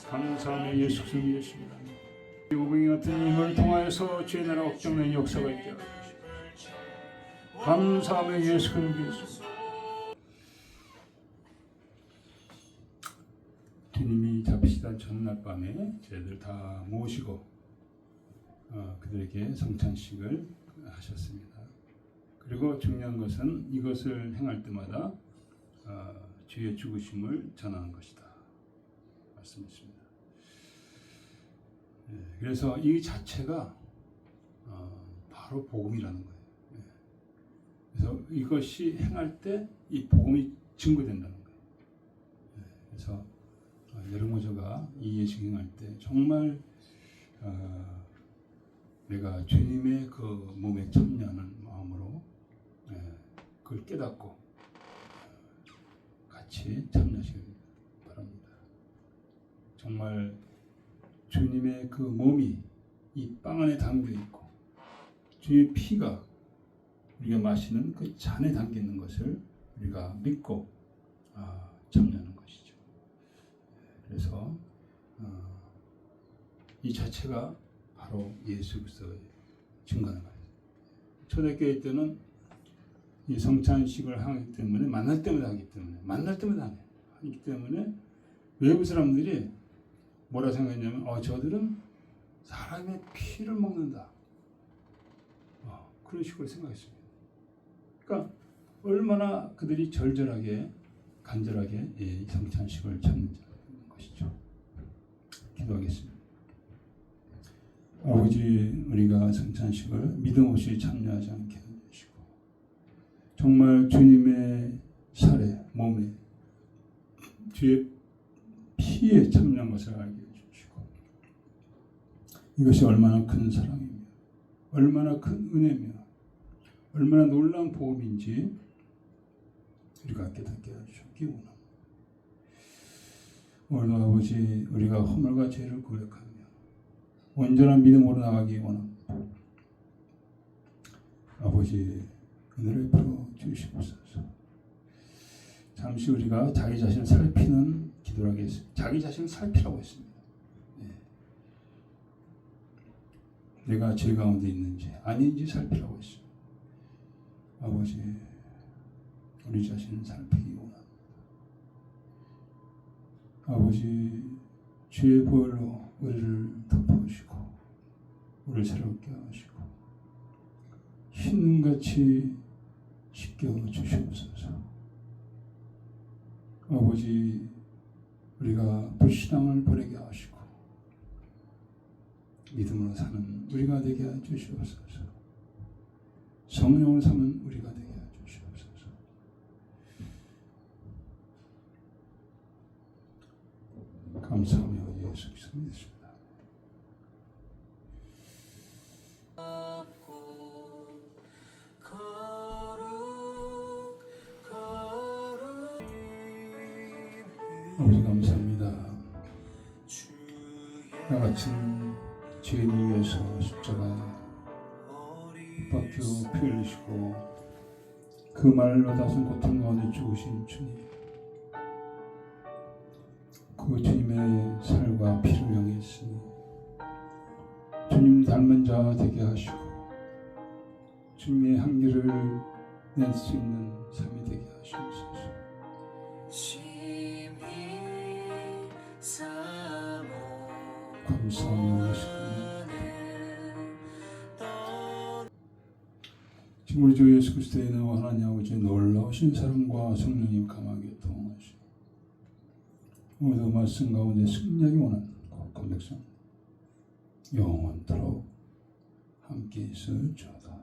감사하며 예수 그리스도 믿습니다. 오병이 같은 힘을 통하여서 죄 나라 확정된 역사가 있게 하여 주시옵소서. 감사하며 예수 그리스도 믿습니다. 주님이 잡히시던 전날 밤에 저희들 다 모시고 그들에게 성찬식을 하셨습니다. 그리고 중요한 것은 이것을 행할 때마다 주의 죽으심을 전하는 것이다 말씀했습니다. 그래서 이 자체가 바로 복음이라는 거예요. 그래서 이것이 행할 때 이 복음이 증거된다는 거예요. 그래서 여러분 모두가 이 예식 행할 때 정말 내가 주님의 그 몸에 참여하는 마음으로 그걸 깨닫고 같이 참여하시기 바랍니다. 정말 주님의 그 몸이 이 빵 안에 담겨 있고 주의 피가 우리가 마시는 그 잔에 담겨 있는 것을 우리가 믿고 참여하는 것이죠. 그래서 이 자체가 바로 예수 그리스도의 증거는 거예요. 초대교회 때는 이 성찬식을 하기 때문에 만날 때마다 하기 때문에 외부 사람들이 뭐라 생각했냐면 저들은 사람의 피를 먹는다. 그런 식으로 생각했습니다. 그러니까 얼마나 그들이 절절하게 간절하게 이 성찬식을 찾는 것이죠. 기도하겠습니다. 아버지, 우리가 성찬식을 믿음 없이 참여하지 않게 해주시고 정말 주님의 살에 몸에 주의 피에 참여한 것을 알게 해주시고 이것이 얼마나 큰 사랑이며 얼마나 큰 은혜며 얼마나 놀라운 복음인지 우리가 깨닫게 해주시기 원합니다. 오늘도 아버지, 우리가 허물과 죄를 고백하며 온전한 믿음으로 나가기 원합니다. 아버지, 은혜를 베풀어 주시옵소서. 잠시 우리가 자기 자신을 살피는 기도를 하겠습니다. 자기 자신을 살피라고 했습니다. 내가 죄 가운데 있는지 아닌지 살피라고 했습니다. 아버지, 우리 자신을 살피기 원합니다. 아버지, 주의 보혈로 우리를 덮어주시고 우리를 새롭게 하시고 흰같이 씻겨 주시옵소서. 아버지, 우리가 불신앙을 버리게 하시고 믿음으로 사는 우리가 되게 해 주시옵소서. 성령을 삼은 우리가 되게 해 주시옵소서. 감사하며 예수 그리스도 믿습니다. 아버지, 감사합니다. 나 같은 죄인 위해서 십자가에 박혀 피 흘리시고 그 말로 다순 고통 가운데 죽으신 주님, 그 주님의 살과 피를 향했으니 주님 닮은 자 되게 하시고 주님의 한계를 낼 수 있는 삶이 되게 하시옵소서. 감사하며 예수님, 지금 우리 주 예수 그리스도의 은혜와 하나님 아버지의 놀라우신 사랑과 성령님 감하게 동하시고 오늘도 말씀 가운데 승리하기 원하는 거룩한 백성 영원토록 함께 있을지어다.